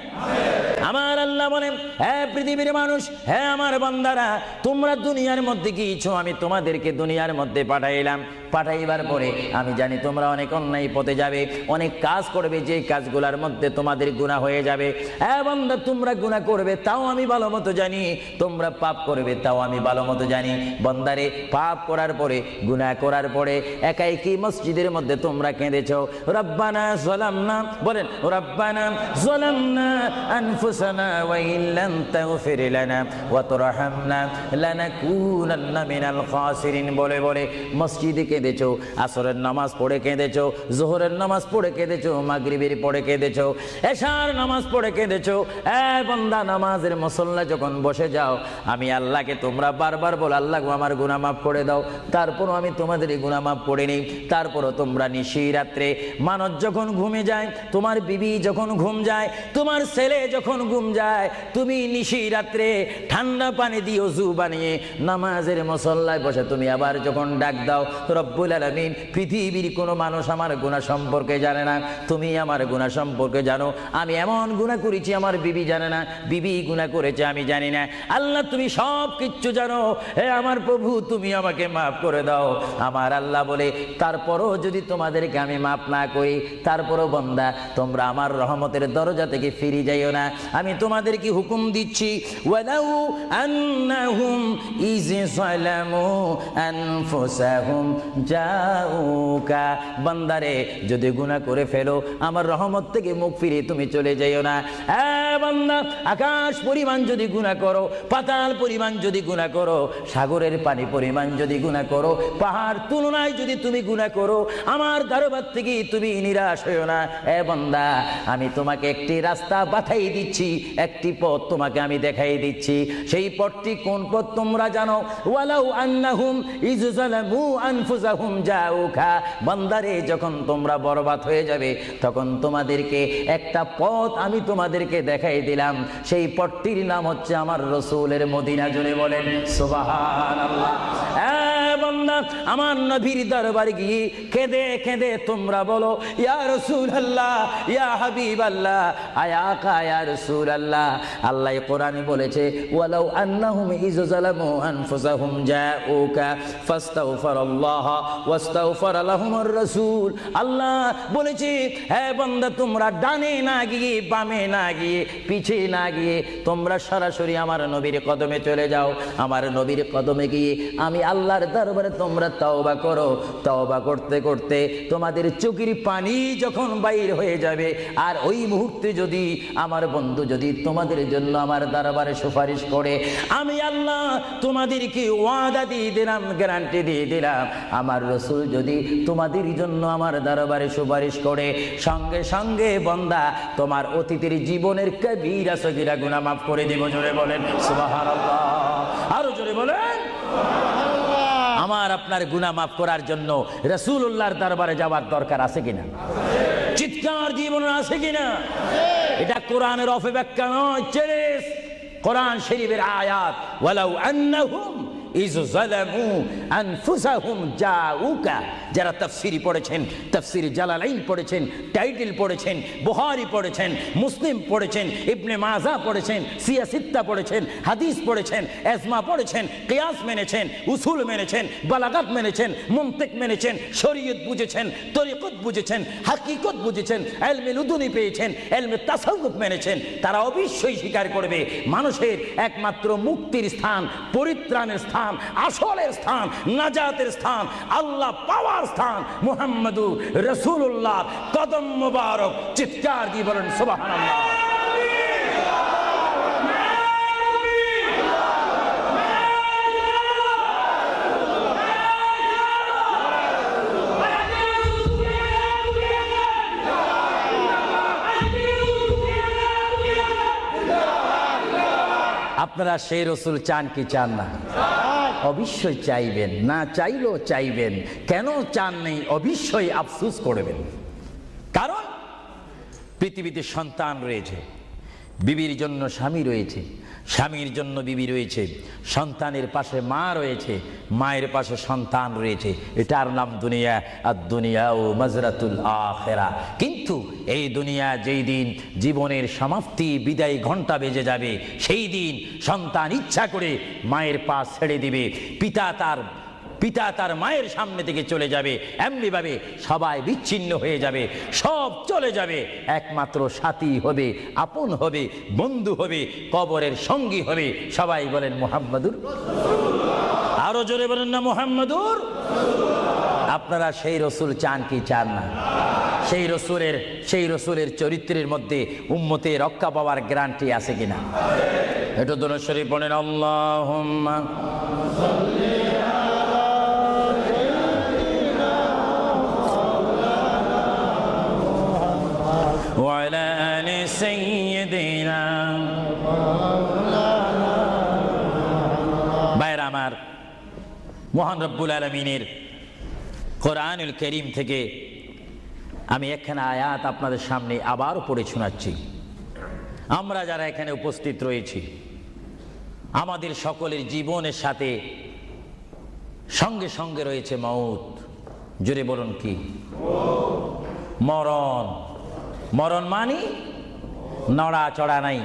আমার আল্লাহ বলেন, হ্যাঁ পৃথিবীর মানুষ, হ্যাঁ আমার বান্দারা, তোমরা দুনিয়ার মধ্যে গিয়েছো, আমি তোমাদেরকে দুনিয়ার মধ্যে পাঠাইলাম। পাঠাইবার পরে আমি জানি তোমরা অনেক অন্যায় পথে যাবে, অনেক কাজ করবে, যে কাজগুলোর মধ্যে তোমাদের গুনাহ হয়ে যাবে। হ্যাঁ বান্দা, তোমরা গুনাহ করবে তাও আমি ভালো মতো জানি, তোমরা পাপ করবে তাও আমি ভালো মতো জানি। বান্দারে, পাপ করার পরে, গুনাহ করার পরে একাই কি মসজিদের মধ্যে তোমরা কেঁদেছো, রব্বানা যালামনা, বলেন রব্বানা যালামনা আনফুসানা ওয়া ইল্লাম তাগফির লানা ওয়া তুরহামনা লানাকুনান্না মিনাল খাসিরিন বলে বলে মসজিদে কেঁদেছো, আসরের নামাজ পড়ে কেঁদেছো, যোহরের নামাজ পড়ে কেঁদেছো, মাগরিবের পড়ে কেঁদেছো, এশার নামাজ পড়ে কেঁদেছো। এ বান্দা, নামাজের মুসল্লা যখন বসে যাও, আমি আল্লাহকে তোমরা বারবার বল, আল্লাহ আমার গুনাহ মাফ করে দাও। তারপরও আমি তোমাদের গুনাহ মাফ করে নিই। তারপরও তোমরা নিশি রাত্রে, মানুষ যখন ঘুমে যায়, তোমার বিবি যখন ঘুম যায়, তোমার ছেলে যখন ঘুম যায়, তুমি নিশি রাত্রে ঠান্ডা পানি দিয়ে ওযু বানিয়ে নামাজের মুসল্লায় বসে তুমি আবার যখন ডাক দাও, রব্বুল আলামিন, পৃথিবীর কোনো মানুষ আমার গুনাহ সম্পর্কে জানে না, তুমি আমার গুনাহ সম্পর্কে জানো। আমি এমন গুনাহ করেছি আমার বিবি জানে না, বিবি গুনাহ করেছে আমি জানি না। আল্লাহ, তুমি সব কিচ্ছু জানো। হে আমার প্রভু, তুমি আমাকে মাফ করে দাও। আমার আল্লাহ বলে, তারপরও যদি তোমাদেরকে আমি মাফ না করি, তারপরও বান্দা, তোমরা আমার রহমতের দরজা থেকে ফিরে যাইও না। আমি তোমাদেরকে হুকুম দিচ্ছি, ওয়ালাউ আন্নাহুম ইয যালামু আনফুসাহুম জাউকা, বান্দারে, যদি গুনাহ করে ফেলো, আমার রহমত থেকে মুখ ফিরে তুমি চলে যাইও না। হ্যাঁ বান্দা, আকাশ পরিমাণ যদি গুনাহ করো, পাতাল পরিমাণ যদি গুনাহ করো, সাগরের পানি পরিমাণ যদি গুনাহ করো, পাহাড় তুলনায় যদি তুমি গুনাহ করো, আমার দরবার থেকে তুমি নিরাশ হইও না। এ বান্দা, আমি তোমাকে একটি রাস্তা বাতাই দিচ্ছি, একটি পথ তোমাকে আমি দেখাই দিচ্ছি। সেই পথটি কোন পথ তোমরা জানো? ওয়ালাউ আন্নাহুম ইয যালামু আনফুসাহুম জাউকা, বান্দারে, যখন তোমরা বরবাদ হয়ে যাবে, তখন তোমাদেরকে একটা পথ আমি তোমাদেরকে দেখাই দিলাম। সেই পথটির নাম হচ্ছে আমার রাসূলের মদিনা। জোরে বলেন সুবহানাল্লাহ। বান্দা, আমার নবীর দরবারে গিয়ে কেঁদে কেঁদে তোমরা বলো, ইয়া রাসূলুল্লাহ, ইয়া হাবিবাল্লাহ, আয়াকা ইয়া রাসূলুল্লাহ। আল্লাহ কোরআনে বলেছে, ওয়ালাউ আন্নাহুম ইয যালামু আনফুসাহুম জাউকা ফাস্তাগফিরুল্লাহ ওয়াস্তাগফার লাহুমুর রাসূল। আল্লাহ বলেছে, হে বান্দা, তোমরা ডানে না গিয়ে, বামে না গিয়ে, পিছে না গিয়ে, তোমরা সরাসরি আমার নবীর কদমে চলে যাও। আমার নবীর কদমে গিয়ে আমি আল্লাহর দরবারে তোমরা তওবা করো। তওবা করতে করতে তোমাদের চোখের পানি যখন বাইর হয়ে যাবে, আর ওই মুহূর্তে যদি আমার বন্ধু যদি তোমাদের জন্য আমার দরবারে সুপারিশ করে, আমি আল্লাহ তোমাদেরকে ওয়াদা দিয়ে দিলাম, গ্যারান্টি দিয়ে দিলাম, আমার রাসূল যদি তোমাদের জন্য আমার দরবারে সুপারিশ করে, সঙ্গে সঙ্গে বান্দা, তোমার অতীতের জীবনের কবিরা সগীরা গুনাহ মাফ করে দিব। জোরে বলেন সুবহানাল্লাহ। আরো জোরে বলেন। আমার আপনার গুনাহ মাফ করার জন্য রাসূলুল্লাহর দরবারে যাওয়ার দরকার আছে কিনা? চিৎকার জীবনে আছে কিনা? এটা কোরআনের অপব্যাখ্যা নয়, চ্যালেঞ্জ। কোরআন শরীফের আয়াত, ওয়ালাউ আন্নাহুম ইয যালামু আনফুসাহুম জাউকা। যারা তাফসীর পড়েছেন, তাফসীর জালালাইন পড়েছেন, টাইটেল পড়েছেন, বুখারী পড়েছেন, মুসলিম পড়েছেন, ইবনে মাজাহ পড়েছেন, সিয়াসিত্তা পড়েছেন, হাদিস পড়েছেন, এজমা পড়েছেন, কিয়াস মেনেছেন, উসুল মেনেছেন, বালাগাত মেনেছেন, মুনতিক মেনেছেন, শরীয়ত বুঝেছেন, তরিকত বুঝেছেন, হাকিকত বুঝেছেন, ইলমে লুদুনি পেয়েছেন, ইলমে তাসাউফ মেনেছেন, তারা অবশ্যই স্বীকার করবে মানুষের একমাত্র মুক্তির স্থান, পরিত্রাণের স্থান, আসলের স্থান, নাজাতের স্থান, আল্লাহ পাওয়ার স্থান মুহাম্মদুর রাসূলুল্লাহ কদম মুবারক। চিৎকার দিয়ে বলেন সুবহানাল্লাহ। আপনারা সেই রসুল চান কি চান না? অবশ্যই চাইবেন, না চাইলেও চাইবেন। কেন চান নেই? অবশ্যই আফসোস করবেন। কারণ পৃথিবীতে সন্তান রয়েছে, বিবির জন্য স্বামী রয়েছে, স্বামীর জন্য বিবি রয়েছে, সন্তানের পাশে মা রয়েছে, মায়ের পাশে সন্তান রয়েছে। এটার নাম দুনিয়া। আর দুনিয়া ও মাজরাতুল আখিরা। কিন্তু এই দুনিয়া যেই দিন জীবনের সমাপ্তি, বিদায় ঘন্টা বেজে যাবে, সেই দিন সন্তান ইচ্ছা করে মায়ের পা ছেড়ে দিবে, পিতা তার মায়ের সামনে থেকে চলে যাবে। এমনিভাবে সবাই বিচ্ছিন্ন হয়ে যাবে, সব চলে যাবে। একমাত্র সাথী হবে, আপন হবে, বন্ধু হবে, কবরের সঙ্গী হবে। সবাই বলেন মুহাম্মাদুর। আরো জোরে বলেন না মুহাম্মাদুর। আপনারা সেই রসুল চান কি চান না? সেই রসুলের চরিত্রের মধ্যে উম্মতে রক্ষা পাওয়ার গ্যারান্টি আছে কিনা? এটা দরুদ শরীফ বলেন, আল্লাহুম্মা وعلى آل سيدنا। ভাইরা আমার, মহান রব্বুল আলামিনের কোরআনুল কারীম থেকে আমি একখানা আয়াত আপনাদের সামনে আবার পড়ে শোনাচ্ছি। আমরা যারা এখানে উপস্থিত রয়েছি, আমাদের সকলের জীবনের সাথে সঙ্গে সঙ্গে রয়েছে মউত। জোরে বলুন কি? মরণ। মরণ মানে নড়াচড়া নাই,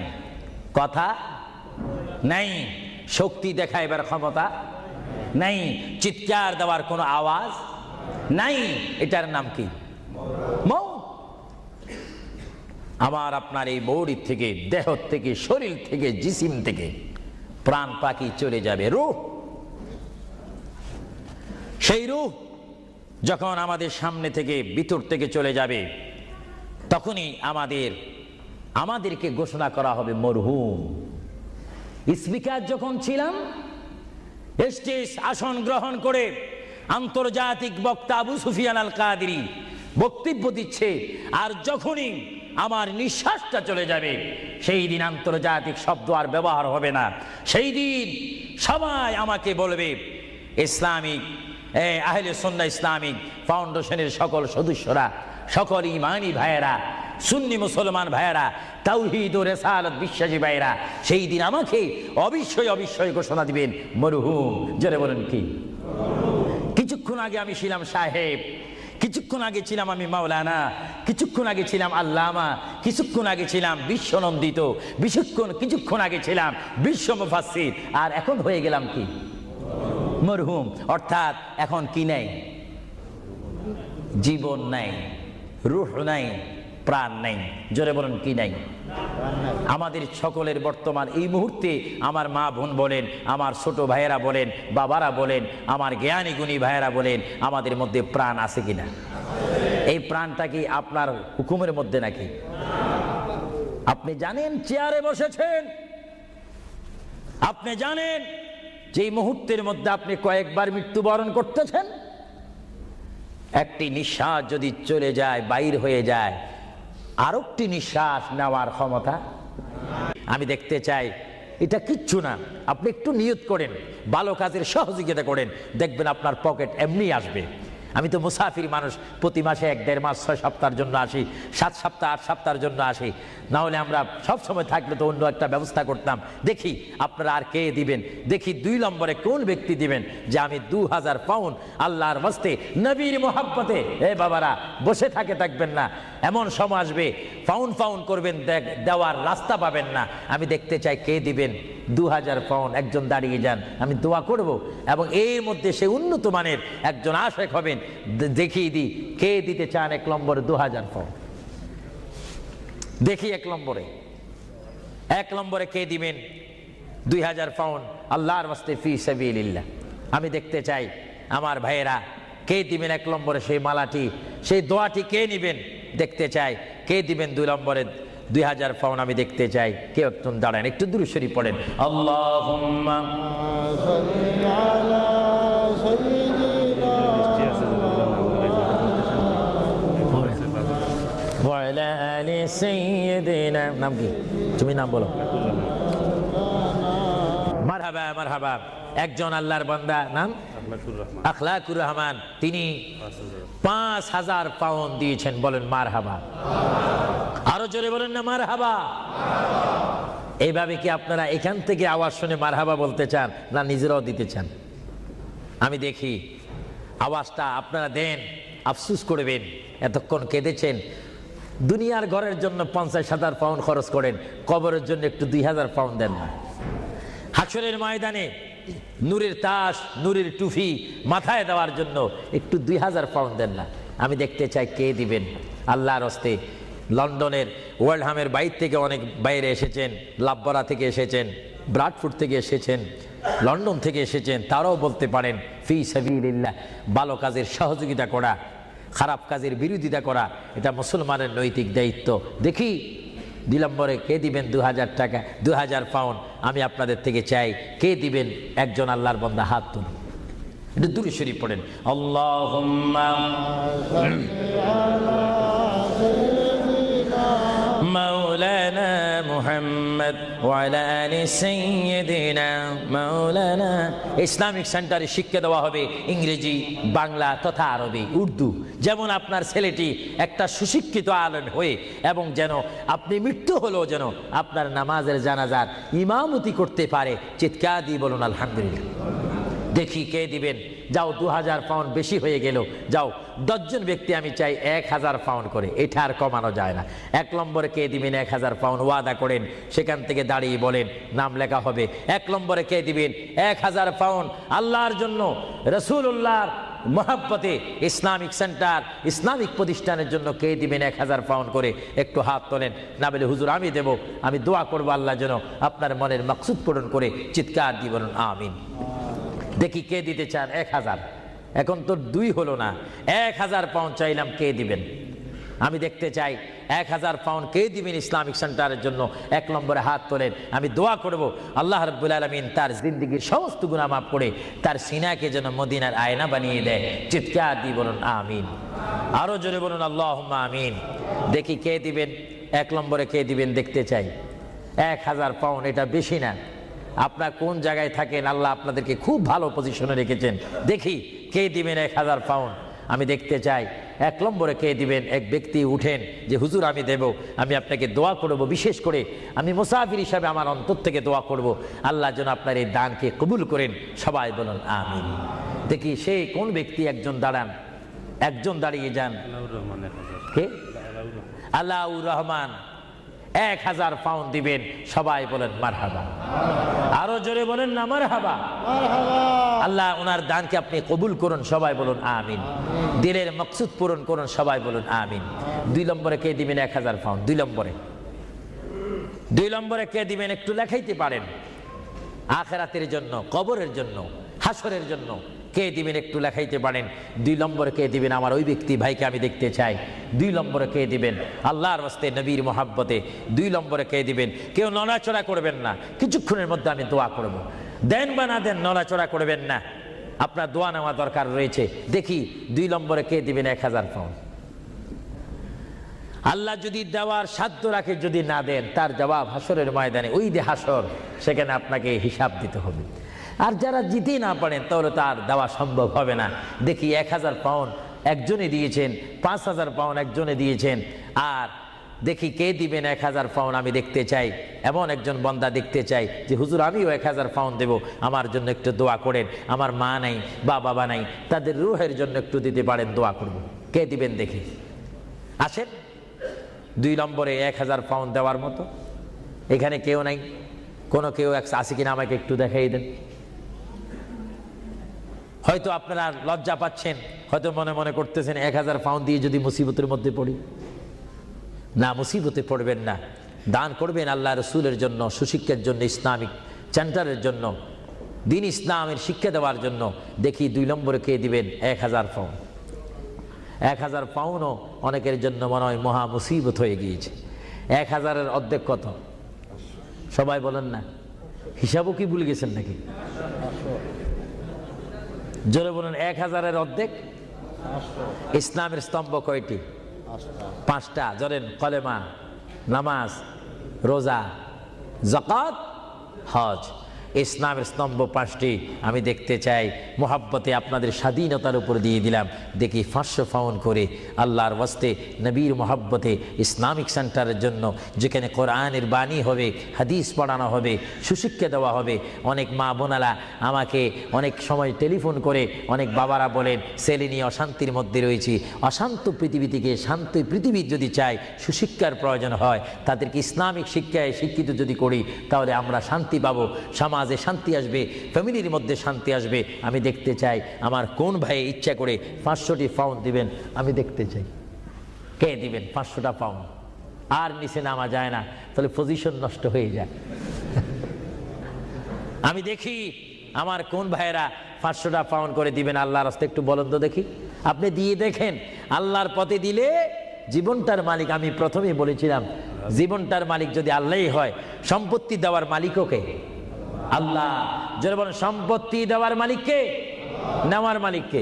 কথা নাই, শক্তি দেখাইবার ক্ষমতা নাই, চিৎকার দেওয়ার কোনো আওয়াজ নাই। এটার নাম কি? মউত। আমার আপনার এই বডির থেকে, দেহ থেকে, শরীর থেকে, জিসিম থেকে প্রাণ পাখি চলে যাবে, রূহ। সেই রূহ যখন আমাদের সামনে থেকে, ভিতর থেকে চলে যাবে, তখনই আমাদেরকে ঘোষণা করা হবে মরহুম। স্পিকার যখন ছিলাম, স্টেজ আসন গ্রহণ করে আন্তর্জাতিক বক্তা আবু সুফিয়ান আল কাদেরী বক্তব্য দিচ্ছে, আর যখনই আমার নিঃশ্বাসটা চলে যাবে, সেই দিন আন্তর্জাতিক শব্দ আর ব্যবহার হবে না। সেই দিন সবাই আমাকে বলবে, ইসলামিক আহলে সুন্নাহ ইসলামিক ফাউন্ডেশনের সকল সদস্যরা, সকল ইমানি ভাইয়েরা, সুন্নি মুসলমান ভাইয়েরা, তাওহীদ ও রিসালাত বিশ্বাসী ভাইয়েরা, সেই দিন আমাকে অবশ্যই ঘোষণা দিবেন মরহুম। জোরে বলেন কি? কিছুক্ষণ আগে আমি ছিলাম সাহেব, কিছুক্ষণ আগে ছিলাম আমি মাওলানা, কিছুক্ষণ আগে ছিলাম আল্লামা, কিছুক্ষণ আগে ছিলাম বিশ্বনন্দিত, কিছুক্ষণ আগে ছিলাম বিশ্ব মুফাসসির, আর এখন হয়ে গেলাম কি? মরহুম। অর্থাৎ এখন কি নাই? জীবন নাই, রূহ নাই, প্রাণ নাই। জোরে বলেন কি নাই? আমাদের সকলের বর্তমান এই মুহূর্তে আমার মা বোন বলেন, আমার ছোট ভাইয়েরা বলেন, বাবারা বলেন, আমার জ্ঞানী গুণী ভাইয়েরা বলেন, আমাদের মধ্যে প্রাণ আছে কিনা? এই প্রাণটা কি আপনার হুকুমের মধ্যে নাকি? আপনি জানেন চেয়ারে বসেছেন, আপনি জানেন যে মুহূর্তের মধ্যে আপনি কয়েকবার মৃত্যুবরণ করতেছেন। একটি নিঃশ্বাস যদি চলে যায়, বাইর হয়ে যায়, আরেকটি নিঃশ্বাস নেওয়ার ক্ষমতা। আমি দেখতে চাই এটা কিচ্ছু না। আপনি একটু নিয়ত করেন, ভালো কাজের সহযোগিতা করেন, দেখবেন আপনার পকেট এমনি আসবে। আমি তো মুসাফির মানুষ, প্রতি মাসে 1-1.5 মাস 6 সপ্তাহের জন্য আসি, 7 সপ্তাহ 8 সপ্তাহের জন্য আসি। না হলে আমরা সব সময় থাকলে তো অন্য একটা ব্যবস্থা করতাম। দেখি আপনারা আর কে দিবেন, দেখি 2 নম্বরে কোন ব্যক্তি দিবেন যে আমি 2000 পাউন্ড আল্লাহর ওয়াস্তে নবীর মোহাব্বতে। এ বাবারা, বসে থাকবেন না, এমন সময় আসবে পাউন্ড পাউন্ড করবেন, দেওয়ার রাস্তা পাবেন না। আমি দেখতে চাই কে দিবেন 2000 পাউন্ড। একজন দাঁড়িয়ে যান, আমি দোয়া করব, এবং এর মধ্যে সে উন্নত মানের একজন আশেক হবেন। দেখিয়ে দিই কে দিতে চান 1 নম্বরে 2000 পাউন্ড। দেখি 1 নম্বরে কে দিবেন 2000 পাউন্ড আল্লাহর ওয়াস্তে ফি সাবিলিল্লাহ। আমি দেখতে চাই আমার ভাইয়েরা কে দিবেন 1 নম্বরে সেই মালাটি, সেই দোয়াটি কে নিবেন দেখতে চাই। কে দিবেন 2 নম্বরে 2000 পাউন্ড? আমি দেখতে চাই কেউ একজন দাঁড়ান, একটু দুরূদ শরীফ পড়েন। আল্লাহুম্মা صل على سيدنا ওয়া আলা আলি সাইয়্যিদিনা। নাম কি? তুমি নাম বলো। মারহাবা মারহাবা। একজন আল্লাহর বান্দা, নাম আখলাকুর রহমান, তিনি 5000 পাউন্ড দিয়েছেন। বলেন মারহাবা। আরো জোরে বলেন না মারহাবা। এইভাবে কি আপনারা এখান থেকে আওয়াজ শুনে মারহাবা বলতে চান, না নিজেরাও দিতে চান? আমি দেখি আওয়াজটা আপনারা দেন, আফসুস করবেন। এতক্ষণ কেঁদেছেন, দুনিয়ার ঘরের জন্য 50,000 পাউন্ড খরচ করেন, কবরের জন্য একটু 2000 পাউন্ড দেন না। হাসরের ময়দানে নূরের তাস, নূরের টুফি মাথায় দেওয়ার জন্য একটু 2000 পাউন্ড দেন না। আমি দেখতে চাই কে দিবেন আল্লাহর হস্তে। লন্ডনের ওয়ার্ল্ডহামের বাইরে থেকে অনেক বাইরে এসেছেন, লাভবরা থেকে এসেছেন, ব্রাডফোর্ড থেকে এসেছেন, লন্ডন থেকে এসেছেন। তারাও বলতে পারেন ফি সাবিলিল্লাহ। ভালো কাজের সহযোগিতা করা, খারাপ কাজের বিরোধিতা করা, এটা মুসলমানের নৈতিক দায়িত্ব। দেখি 2 নম্বরে কে দিবেন 2000 টাকা, 2000 পাউন্ড? আমি আপনাদের থেকে চাই কে দিবেন। একজন আল্লাহর বান্দা হাত তুলুন, একটু দুরূদ শরীফ পড়েন। আল্লাহুম্মা মাওলানা মুহাম্মদ ওয়া আলা আলি সাইয়্যিদিনা মাওলানা। ইসলামিক সেন্টারে শিক্ষা দেওয়া হবে ইংরেজি, বাংলা তথা আরবি, উর্দু। যেমন আপনার ছেলেটি একটা সুশিক্ষিত আলেম হয়ে, এবং যেন আপনি মৃত্যু হলেও যেন আপনার নামাজের জানাজার ইমামতি করতে পারে। চিৎকার দিয়ে বলুন আলহামদুলিল্লাহ। দেখি কে দিবেন। যাও 2000 পাউন্ড বেশি হয়ে গেল, যাও 10 জন ব্যক্তি আমি চাই 1000 পাউন্ড করে, এটা আর কমানো যায় না। 1 নম্বরে কে দিবেন 1000 পাউন্ড? ওয়াদা করেন, সেখান থেকে দাঁড়িয়ে বলেন, নাম লেখা হবে। 1 নম্বরে কে দিবেন 1000 পাউন্ড আল্লাহর জন্য, রাসূলুল্লাহর মহব্বতে ইসলামিক সেন্টার, ইসলামিক প্রতিষ্ঠানের জন্য কে দিবেন 1000 পাউন্ড করে? একটু হাত তোলেন। না বলে হুজুর আমি দেব, আমি দোয়া করবো আল্লাহ যেন আপনার মনের মাকসুদ পূরণ করে। চিৎকার দিয়ে বলুন আমিন। দেখি কে দিতে চান 1000। এখন তো 2 হলো না, 1000 পাউন্ড চাইলাম, কে দিবেন? আমি দেখতে চাই 1000 পাউন্ড কে দিবেন ইসলামিক সেন্টারের জন্য? 1 নম্বরে হাত তোলেন। আমি দোয়া করব আল্লাহ রাব্বুল আলামিন তার জিন্দেগীর সমস্ত গুনাহ মাফ করে তার সিনাকে যেন মদিনার আয়না বানিয়ে দেয়। চিৎকার দিয়ে বলুন আমিন। আরো জোরে বলুন আল্লাহুম্মা আমিন। দেখি কে দিবেন 1 নম্বরে কে দিবেন দেখতে চাই। 1000 পাউন্ড এটা বেশি না। আপনার কোন জায়গায় থাকেন, আল্লাহ আপনাদেরকে খুব ভালো পজিশনে রেখেছেন। দেখি কে দিবেন 1000 পাউন্ড? আমি দেখতে চাই 1 নম্বরে কে দিবেন। এক ব্যক্তি উঠেন যে হুজুর আমি দেব, আমি আপনাকে দোয়া করব, বিশেষ করে আমি মুসাফির হিসাবে আমার অন্তর থেকে দোয়া করব আল্লাহ যেন আপনার এই দানকে কবুল করেন। সবাই বলুন আমিন। দেখি সেই কোন ব্যক্তি? একজন দাঁড়ান, একজন দাঁড়িয়ে যান। কে? আলাউর রহমান 1000 পাউন্ড দিবেন। সবাই বলেন মারহাবা। আরো জোরে বলেন না মারহাবা। আল্লাহ ওনার দানকে আপনি কবুল করুন। সবাই বলুন আমিন। দিলের মকসুদ পূরণ করুন। সবাই বলুন আমিন। 2 নম্বরে কে দিবেন 1000 পাউন্ড? 2 নম্বরে কে দিবেন? একটু লেখাইতে পারেন। আখিরাতের জন্য, কবরের জন্য, হাসরের জন্য কে দিবেন? একটু লেখাইতে পারেন। 2 নম্বরে কে দিবেন? আমার ওই ব্যক্তি ভাইকে আমি দেখতে চাই। 2 নম্বরে কে দিবেন? আল্লাহর ওয়াস্তে, নবীর মোহাব্বতে 2 নম্বরে কে দিবেন? কেউ নড়াচড়া করবেন না, কিছুক্ষণের মধ্যে আমি দোয়া করব। দেন বা না দেন, নড়াচড়া করবেন না, আপনার দোয়া নেওয়া দরকার রয়েছে। দেখি 2 নম্বরে কে দিবেন 1000 পাউন্ড? আল্লাহ যদি দেওয়ার সাধ্য রাখে, যদি না দেন তার জবাব হাসরের ময়দানে, ওই যে হাসর, সেখানে আপনাকে হিসাব দিতে হবে। আর যারা জিতে না পারেন তাহলে তার দেওয়া সম্ভব হবে না। দেখি 1000 পাউন্ড একজনে দিয়েছেন, 5000 পাউন্ড একজনে দিয়েছেন, আর দেখি কে দিবেন 1000 পাউন্ড। আমি দেখতে চাই, এমন একজন বান্দা দেখতে চাই যে হুজুর আমিও 1000 পাউন্ড দেব, আমার জন্য একটু দোয়া করেন, আমার মা নাই বা বাবা নাই, তাদের রুহের জন্য একটু দিতে পারেন, দোয়া করব। কে দিবেন দেখি? আসেন 2 নম্বরে 1000 পাউন্ড দেওয়ার মতো। এখানে কেউ নাই? কোনো কেউ আছে কিনা আমাকে একটু দেখাই দেন। হয়তো আপনারা লজ্জা পাচ্ছেন, হয়তো মনে মনে করতেছেন 1000 পাউন্ড দিয়ে যদি মুসিবতের মধ্যে পড়ি। না, মুসিবতে পড়বেন না, দান করবেন আল্লাহ রসুলের জন্য, সুশিক্ষার জন্য, ইসলামিক সেন্টারের জন্য, দিন ইসলামের শিক্ষা দেওয়ার জন্য। দেখি 2 নম্বরে কে দিবেন 1000 পাউন্ড। 1000 পাউন্ডও অনেকের জন্য মনে হয় মহা মুসিবত হয়ে গিয়েছে। 1000-এর অর্ধেক কত? সবাই বলেন না, হিসাবও কি ভুলে গেছেন নাকি? জোরে বলেন, 1000-এর অর্ধেক। ইসলামের স্তম্ভ কয়টি? 5টা। জোরেন, কলেমা, নামাজ, রোজা, যাকাত, হজ। ইসলামের স্তম্ভ 5টি। আমি দেখতে চাই, মোহাব্বতে আপনাদের স্বাধীনতার উপর দিয়ে দিলাম, দেখি 500 পাউন্ড করে আল্লাহর ওয়াস্তে, নবীর মোহাব্বতে, ইসলামিক সেন্টারের জন্য, যেখানে কোরআনের বাণী হবে, হাদিস পড়ানো হবে, সুশিক্ষা দেওয়া হবে। অনেক মা বোনারা আমাকে অনেক সময় টেলিফোন করে, অনেক বাবারা বলেন ছেলে নিয়ে অশান্তির মধ্যে রয়েছি। অশান্ত পৃথিবী থেকে শান্ত পৃথিবীর যদি চাই, সুশিক্ষার প্রয়োজন হয়, তাদেরকে ইসলামিক শিক্ষায় শিক্ষিত যদি করি, তাহলে আমরা শান্তি পাবো, সমাজে শান্তি আসবে, ফ্যামিলির মধ্যে শান্তি আসবে। আমি দেখতে চাই আমার কোন ভাই ইচ্ছা করে 500টি পাউন্ড দিবেন, আমি দেখতে চাই কে দিবেন 500টা পাউন্ড। আর নিচে নামা যায় না, তাহলে পজিশন নষ্ট হয়ে যায়। আমি দেখি আমার কোন ভাইয়েরা 500টা পাউন্ড করে দিবেন আল্লাহর রাস্তায়, একটু বলেন তো দেখি। আপনি দিয়ে দেখেন, আল্লাহর পথে দিলে জীবনটার মালিক, আমি প্রথমেই বলেছিলাম, জীবনটার মালিক যদি আল্লাহই হয়, সম্পত্তি দেওয়ার মালিকও কে? আল্লাহ। যারা বলেন সম্পত্তি দেওয়ার মালিক কে, নেওয়ার মালিক কে?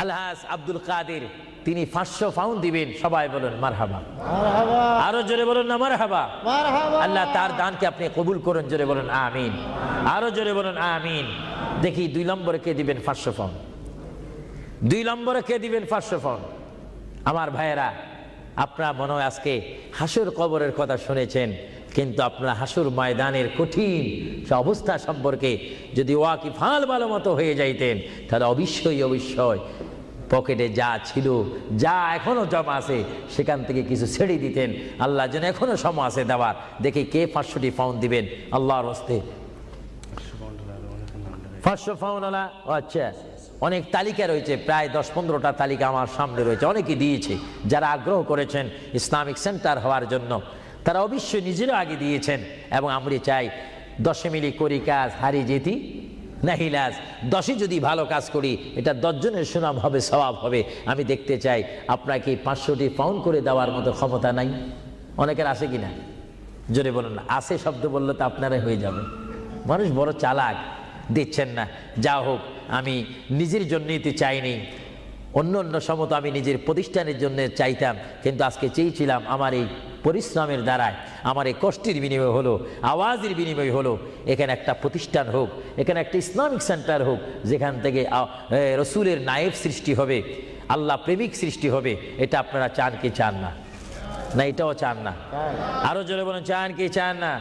আলহাজ আব্দুল কাদের, তিনি 500 পাউন্ড দিবেন। সবাই বলেন মারহাবা। আরো জোরে বলুন না মারহাবা। আল্লাহ তার দানকে আপনি কবুল করুন, জোরে বলুন আমিন। আরো জোরে বলুন আমিন। দেখি 2 নম্বরে কে দিবেন 500 পাউন্ড? 2 নম্বরে কে দিবেন 500 পাউন্ড? আমার ভাইয়েরা, আপনারা মনে হয় আজকে হাসর কবরের কথা শুনেছেন, কিন্তু আপনারা হাসর ময়দানের কঠিন অবস্থা সম্পর্কে যদি ওয়াকিফাল ভালো মতো হয়ে যাইতেন, তাহলে অবশ্যই পকেটে যা ছিল, যা এখনো জমা আছে, সেখান থেকে কিছু ছেড়ে দিতেন। আল্লাহ যেন এখনো সময় আছে দেওয়ার। দেখি কে 500টি পাউন্ড দিবেন আল্লাহর হস্তে? 500 পাউন্ড আলা। আচ্ছা, অনেক তালিকা রয়েছে, প্রায় 10-15টা তালিকা আমার সামনে রয়েছে, অনেকে দিয়েছে। যারা আগ্রহ করেছেন ইসলামিক সেন্টার হওয়ার জন্য, তারা অবশ্যই নিজেরা আগে দিয়েছেন। এবং আমরা চাই 10 মিলি করি কাজ, হারি যেতি নাহিলাজ। 10 যদি ভালো কাজ করি, এটা 10 জনের সুনাম হবে, সওয়াব হবে। আমি দেখতে চাই আপনাকে 500টি পাউন্ড করে দেওয়ার মতো ক্ষমতা নাই? অনেকের আছে কিনা? জোরে বলুন না। আছে শব্দ বললে তো আপনারাই হয়ে যাবে। মানুষ বড় চালাক, দিচ্ছেন না। যা হোক, আমি নিজের জন্যই তো চাইনি, অন্য সময় তো আমি নিজের প্রতিষ্ঠানের জন্য চাইতাম, কিন্তু আজকে চেয়েছিলাম আমার এই পরিশ্রমের দ্বারায়, আমার এই কষ্টের বিনিময় হলো, আওয়াজের বিনিময় হলো, এখানে একটা প্রতিষ্ঠান হোক, এখানে একটা ইসলামিক সেন্টার হোক, যেখান থেকে রসুলের নায়েব সৃষ্টি হবে, আল্লাহ প্রেমিক সৃষ্টি হবে। এটা আপনারা চান কি চান না? না এটাও চান না? আরো জোরে বলুন, চান কি চান না?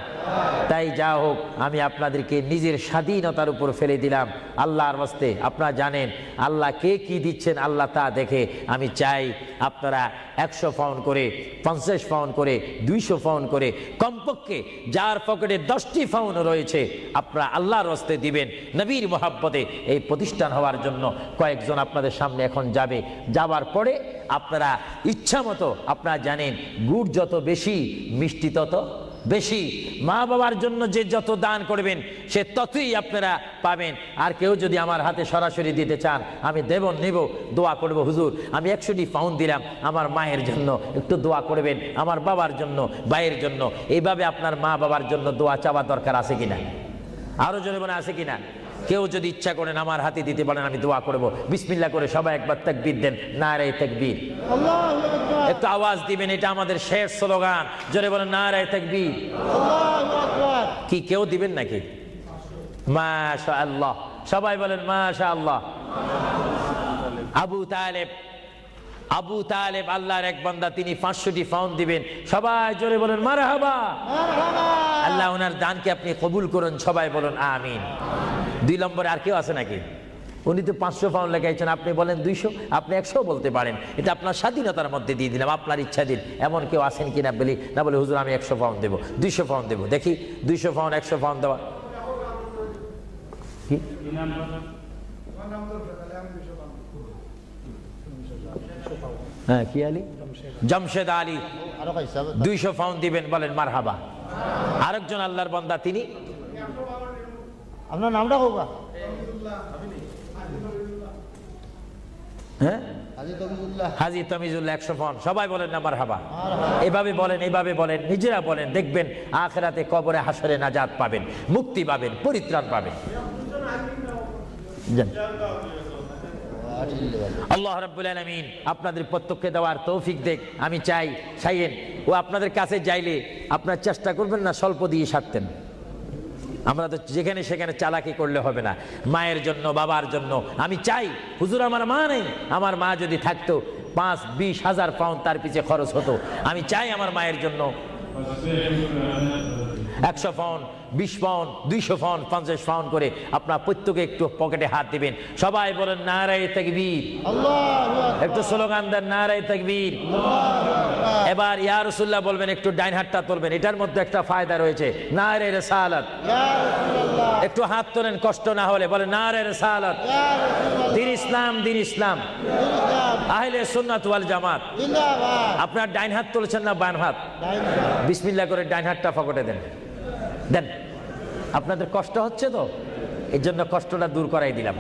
তাই যা হোক, আমি আপনাদেরকে নিজের স্বাধীনতার উপর ফেলে দিলাম আল্লাহর ওয়াস্তে। আপনারা জানেন আল্লাহ কে কি দিচ্ছেন, আল্লাহ তা দেখে। আমি চাই আপনারা 100 পাউন্ড করে, 50 পাউন্ড করে, 200 পাউন্ড করে, কমপক্ষে যার পকেটে 10টি পাউন্ড রয়েছে, আপনারা আল্লাহর ওয়াস্তে দিবেন নবীর মোহাব্বতে। এই প্রতিষ্ঠান হওয়ার জন্য কয়েকজন আপনাদের সামনে এখন যাবে। যাবার পরে আপনারা ইচ্ছা মতো, আপনারা জানেন গুড় যত বেশি, মিষ্টি তত বেশি। মা বাবার জন্য যে যত দান করবেন, সে ততই আপনারা পাবেন। আর কেউ যদি আমার হাতে সরাসরি দিতে চান, আমি দেব, নেব, দোয়া করব, হুজুর আমি 100টি পাউন্ড দিলাম, আমার মায়ের জন্য একটু দোয়া করবেন, আমার বাবার জন্য, ভাইয়ের জন্য। এইভাবে আপনার মা বাবার জন্য দোয়া চাওয়া দরকার আছে কিনা? আরো জোরে বলে আছে কিনা? কেউ যদি ইচ্ছা করেন আমার হাতে দিতে পারেন, আমি দোয়া করব। বিসমিল্লাহ করে সবাই একবার তাকবীর দেন, নারে তাকবীর। আল্লাহু আকবার, একটু আওয়াজ দিবেন, এটা আমাদের শেষ স্লোগান। জোরে বলেন নারে তাকবীর। আল্লাহু আকবার। কি কেউ দিবেন নাকি? মাশাআল্লাহ, সবাই বলেন মাশাআল্লাহ। আবু তালেব আল্লাহর এক বান্দা, তিনি 500টি পাউন্ড দিবেন। সবাই জোরে বলেন মারহাবা। মারহাবা। আল্লাহ ওনার দানকে আপনি কবুল করুন, সবাই বলুন আমিন। 2 নম্বরে আর কেউ আছে নাকি? উনি তো 500 পাউন্ড লেখাইছেন, আপনি বলেন 200, আপনি 100 বলতে পারেন, এটা আপনার স্বাধীনতার মধ্যে দিয়ে দিলাম, আপনার ইচ্ছা দিন। এমন কেউ আছেন কিনা বলি না, বলে হুজুর আমি 100 পাউন্ড দেবো, 200 পাউন্ড দেবো। দেখি 200 পাউন্ড 100 পাউন্ড দেওয়া কি? হ্যাঁ, কি আলী? জামশেদ আলী আরো কইছে 200 পাউন্ড দিবেন, বলেন মারহাবা। আরেকজন আল্লাহর বান্দা, তিনি আপনার নামটা কোকা? হ্যাঁ, হাজী তবিজুল্লাহ। হাজী তমিজুল্লাহ 100 পাউন্ড। সবাই বলেন না মারহাবা। মারহাবা। এভাবে বলেন, এইভাবে বলেন, নিজেরা বলেন, দেখবেন আখিরাতে কবরে হাসরে নাজাত পাবেন, মুক্তি পাবেন, পরিত্রাণ পাবেন। যান। আল্লাহ রাব্বুল আলামিন আপনাদের প্রত্যেককে দেওয়ার তৌফিক দেখ। আমি চাই চাইয়েন ও আপনাদের কাছে যাইলে আপনার চেষ্টা করবেন না স্বল্প দিয়ে সারতেন। আমরা তো যেখানে সেখানে চালাকি করলে হবে না। মায়ের জন্য, বাবার জন্য আমি চাই, হুজুর আমার মা নেই, আমার মা যদি থাকতো 5-20 হাজার পাউন্ড তার পিছে খরচ হতো। আমি চাই আমার মায়ের জন্য 100 পাউন্ড, 20 পাউন্ড, 200 পাউন্ড, 50 পাউন্ড করে আপনার প্রত্যেকে একটু পকেটে হাত দিবেন। সবাই বলেন নারে তাকবীর। আল্লাহু আকবার। একটু স্লোগান দেন নারে তাকবীর। এবার ইয়া রাসূলুল্লাহ বলবেন, একটু ডাইন হাতটা তুলবেন, এটার মধ্যে একটা ফায়দা রয়েছে, নারে রিসালাত। ইয়া রাসূলুল্লাহ। একটু হাত তোলেন কষ্ট না হলে, বলেন নারে রিসালাত। ইয়া রাসূলুল্লাহ। দিন ইসলাম, দিন ইসলাম, ইসলাম আহলে সুন্নাত ওয়াল জামাত। জিন্দাবাদ। আপনার ডাইন হাত তুলছেন না বাম হাত? বিসমিল্লাহ করে ডাইন হাতটা পকেটে দেন, দেন। আপনাদের কষ্ট হচ্ছে তো, এর জন্য কষ্টটা দূর করাই দিলাম।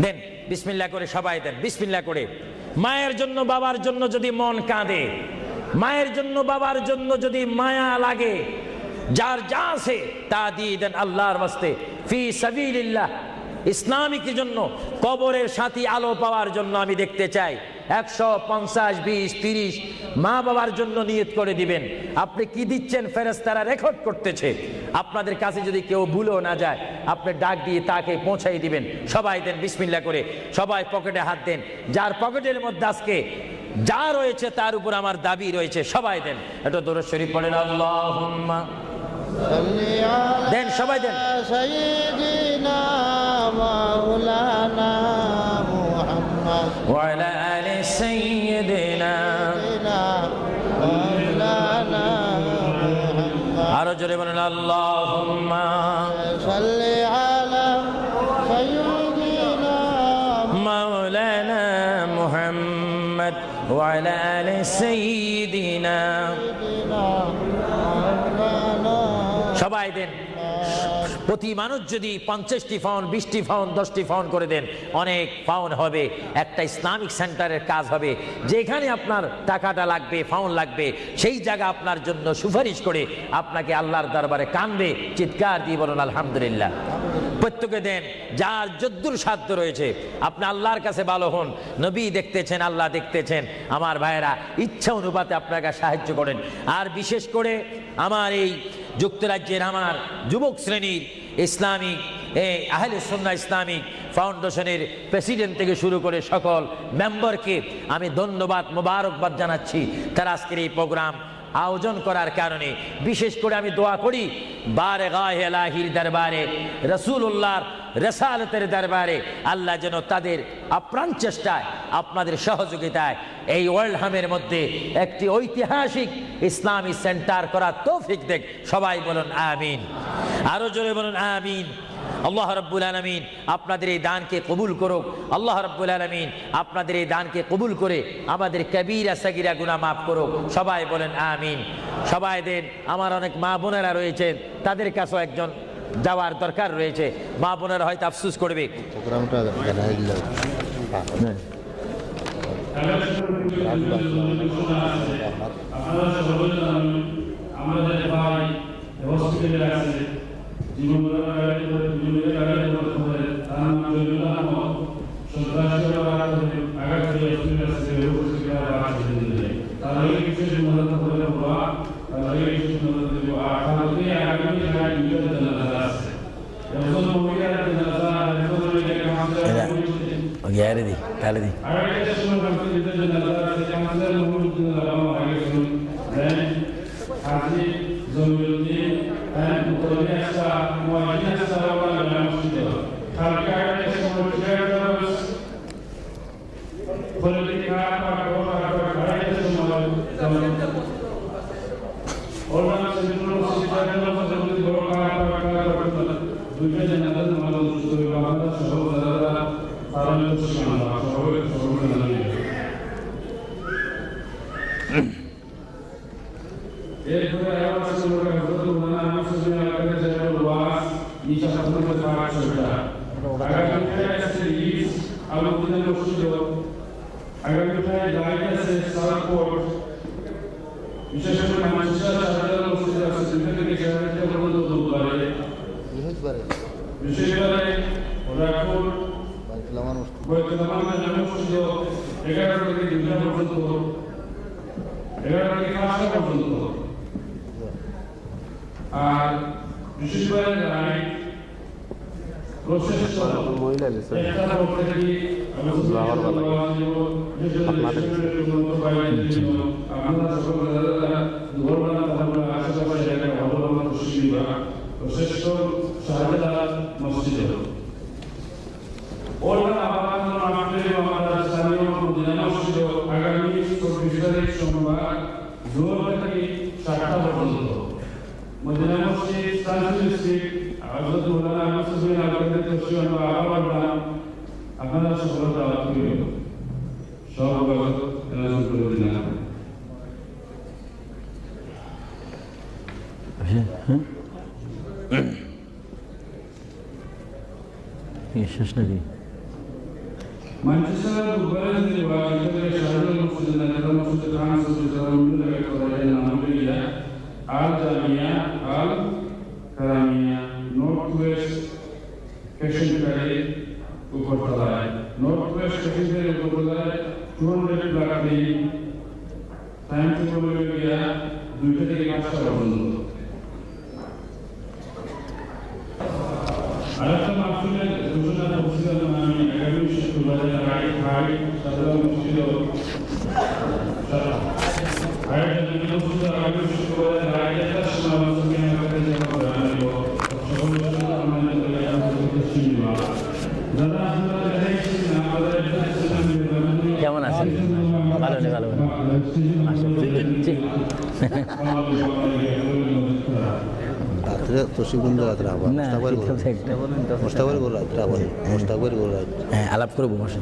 দেন বিসমিল্লাহ করে, সবাই দেন বিসমিল্লাহ করে। মায়ের জন্য, বাবার জন্য যদি মন কাঁদে, মায়ের জন্য, বাবার জন্য যদি মায়া লাগে, যার যা আছে তা দিয়ে দেন আল্লাহর ওয়াস্তে, ফি সাবিলিল্লাহ। ইসলামিক জন্য, কবরের সাথী আলো পাওয়ার জন্য আমি দেখতে চাই 150, 20, 30 মা বাবার জন্য নিয়ত করে দিবেন। আপনি কি দিচ্ছেন ফেরেশতারা রেকর্ড করতেছে। আপনাদের কাছে যদি কেউ ভুলেও না যায়, আপনি ডাক দিয়ে তাকে পৌঁছাই দিবেন। সবাই দেন বিসমিল্লাহ করে, সবাই পকেটে হাত দেন। যার পকেটের মধ্যে আজকে যা রয়েছে তার উপর আমার দাবি রয়েছে, সবাই দেন। এটা দরুদ শরীফ পড়েন, আল্লাহুম্মা সাল্লি আলা দেন, সবাই দেন। সাইয়্যিদিনা মাওলানা মুহাম্মদ ওয়া আলা আলি সাইয়্যিদিনা। মাওলানা মুহাম্মদ। আরো জোরে বলেন আল্লাহুম্মা সাল্লি আলা সাইয়্যিদিনা মাওলানা মুহাম্মদ ওয়া আলা আলি সাইয়্যিদিনা। মাওলানা। সবাই দেন। প্রতি মানুষ যদি 50টি পাউন্ড, 20টি পাউন্ড, 10টি পাউন্ড করে দেন, অনেক পাউন্ড হবে। একটা ইসলামিক সেন্টারের কাজ হবে, যেখানে আপনার টাকাটা লাগবে, পাউন্ড লাগবে, সেই জায়গা আপনার জন্য সুপারিশ করে আপনাকে আল্লাহর দরবারে কানবে, চিৎকার দিয়ে বলুন আলহামদুলিল্লাহ। প্রত্যেকে দেন, যার যদ্দুর সাধ্য রয়েছে। আপনি আল্লাহর কাছে ভালো হন, নবী দেখতেছেন, আল্লাহ দেখতেছেন। আমার ভাইয়েরা, ইচ্ছা অনুপাতে আপনাকে সাহায্য করেন। আর বিশেষ করে আমার এই যুক্তরাজ্যের আমার যুবক শ্রেণীর ইসলামিক আহলে সুন্নাহ ইসলামিক ফাউন্ডেশনের প্রেসিডেন্ট থেকে শুরু করে সকল মেম্বারকে আমি ধন্যবাদ, মোবারকবাদ জানাচ্ছি। তারা আজকের এই প্রোগ্রাম আয়োজন করার কারণে বিশেষ করে আমি দোয়া করি, বারগাহে ইলাহির দরবারে, রাসূলুল্লাহর রিসালাতের দরবারে আল্লাহ যেন তাদের আপ্রাণ চেষ্টায়, আপনাদের সহযোগিতায় এই ওয়ার্ল্ডহামের মধ্যে একটি ঐতিহাসিক ইসলামী সেন্টার করার তৌফিক দেখ। সবাই বলুন আমিন। আরো জোরে বলুন আমিন। আল্লাহ রাব্বুল আলামিন আপনাদের এই দানকে কবুল করুক। আল্লাহ রাব্বুল আলামিন আপনাদের এই দানকে কবুল করে আমাদের কবিরা সাগিরা গুনাহ মাফ করুক। সবাই বলেন আমিন। সবাই দেন। আমার অনেক মা বোনেরা রয়েছেন, তাদের কাছেও একজন যাওয়ার দরকার রয়েছে। মা বোনেরা হয়তো আফসোস করবে। প্রোগ্রামটা জানাই দিল। আমাদের ভাই হোস্টেলে আছে জীবন তার নাম জয়নুল আহমদ সন্ত্রাসী আঘাত করে হোস্টেলে আছে তার কিছু মদত করে বলা তার কিছু মদত দেব আর তাহলে আগামী সময় দুটো জানাজা আছে এখন মহিলার জানাজা এখন এটা আমাদের গ্যারে দি তাহলে দি আর এটা সময় বাকি জানাজা আছে আমাদের মহিলাদের জানাজা আগে শুনুন দেন হাজি জমিউদ্দিন and Utoliasa Muajina Sarawal Masjid. Kalkara is Mujahidus political আর বিশেষ করে রায় প্রসেস মহিলা একটা বলতে কি আমরা সকল দুর্বলতা আমরা আশেপাশে জায়গায় অবলম্বন করছি বা প্রসেস শাহজালাল মসজিদ ওরা আবার আমাদের আমাদের স্থানীয় মদিনা মসজিদ আগামী 24 তারিখ সোমবার জোর থেকে 7টা পর্যন্ত মদিনা মসজিদ সানসুল স্ট্রিট হযরত মাওলানা আহমদ বিন আলকাদের তশরিফ আবার আপনারা সকল দাওয়াত করিবেন সব বাবদ এনাজম করে দিন শেষ নাকি Manchester Bucharest ne va a intrare shahrul mosjid na mosjid khan mosjid ramul lage kore namliya al jamia al karamia northwest fashion kare upar talay northwest fashion kare upar talay 200 block de time to bole gaya 2 থেকে 5টা পর্যন্ত আরেকটা মাহফিলের ঘোষণা করছিলাম আমি আগামী শুক্রবার রায় ভাই সাদা মসজিদ আগামী শুক্রবার রায় একটা সমালোচনা আমাদের জন্য জানাবো সকল দাদা আপনারা দেখেছেন আমাদের কেমন আছেন ভালো নেই ভালো রাত্রে তসিগুন্দ রাত্রে আবার মোস্তাকবার করে রাত্রে আবার মোস্তাকবার করে রাত্রে হ্যাঁ আলাপ করবো মাসে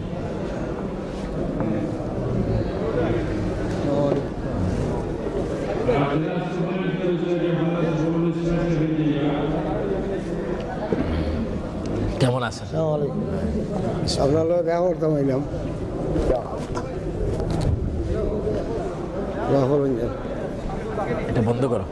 কেমন আছেন আপনার লোক দেখা করতাম এলাম এটা বন্ধ করো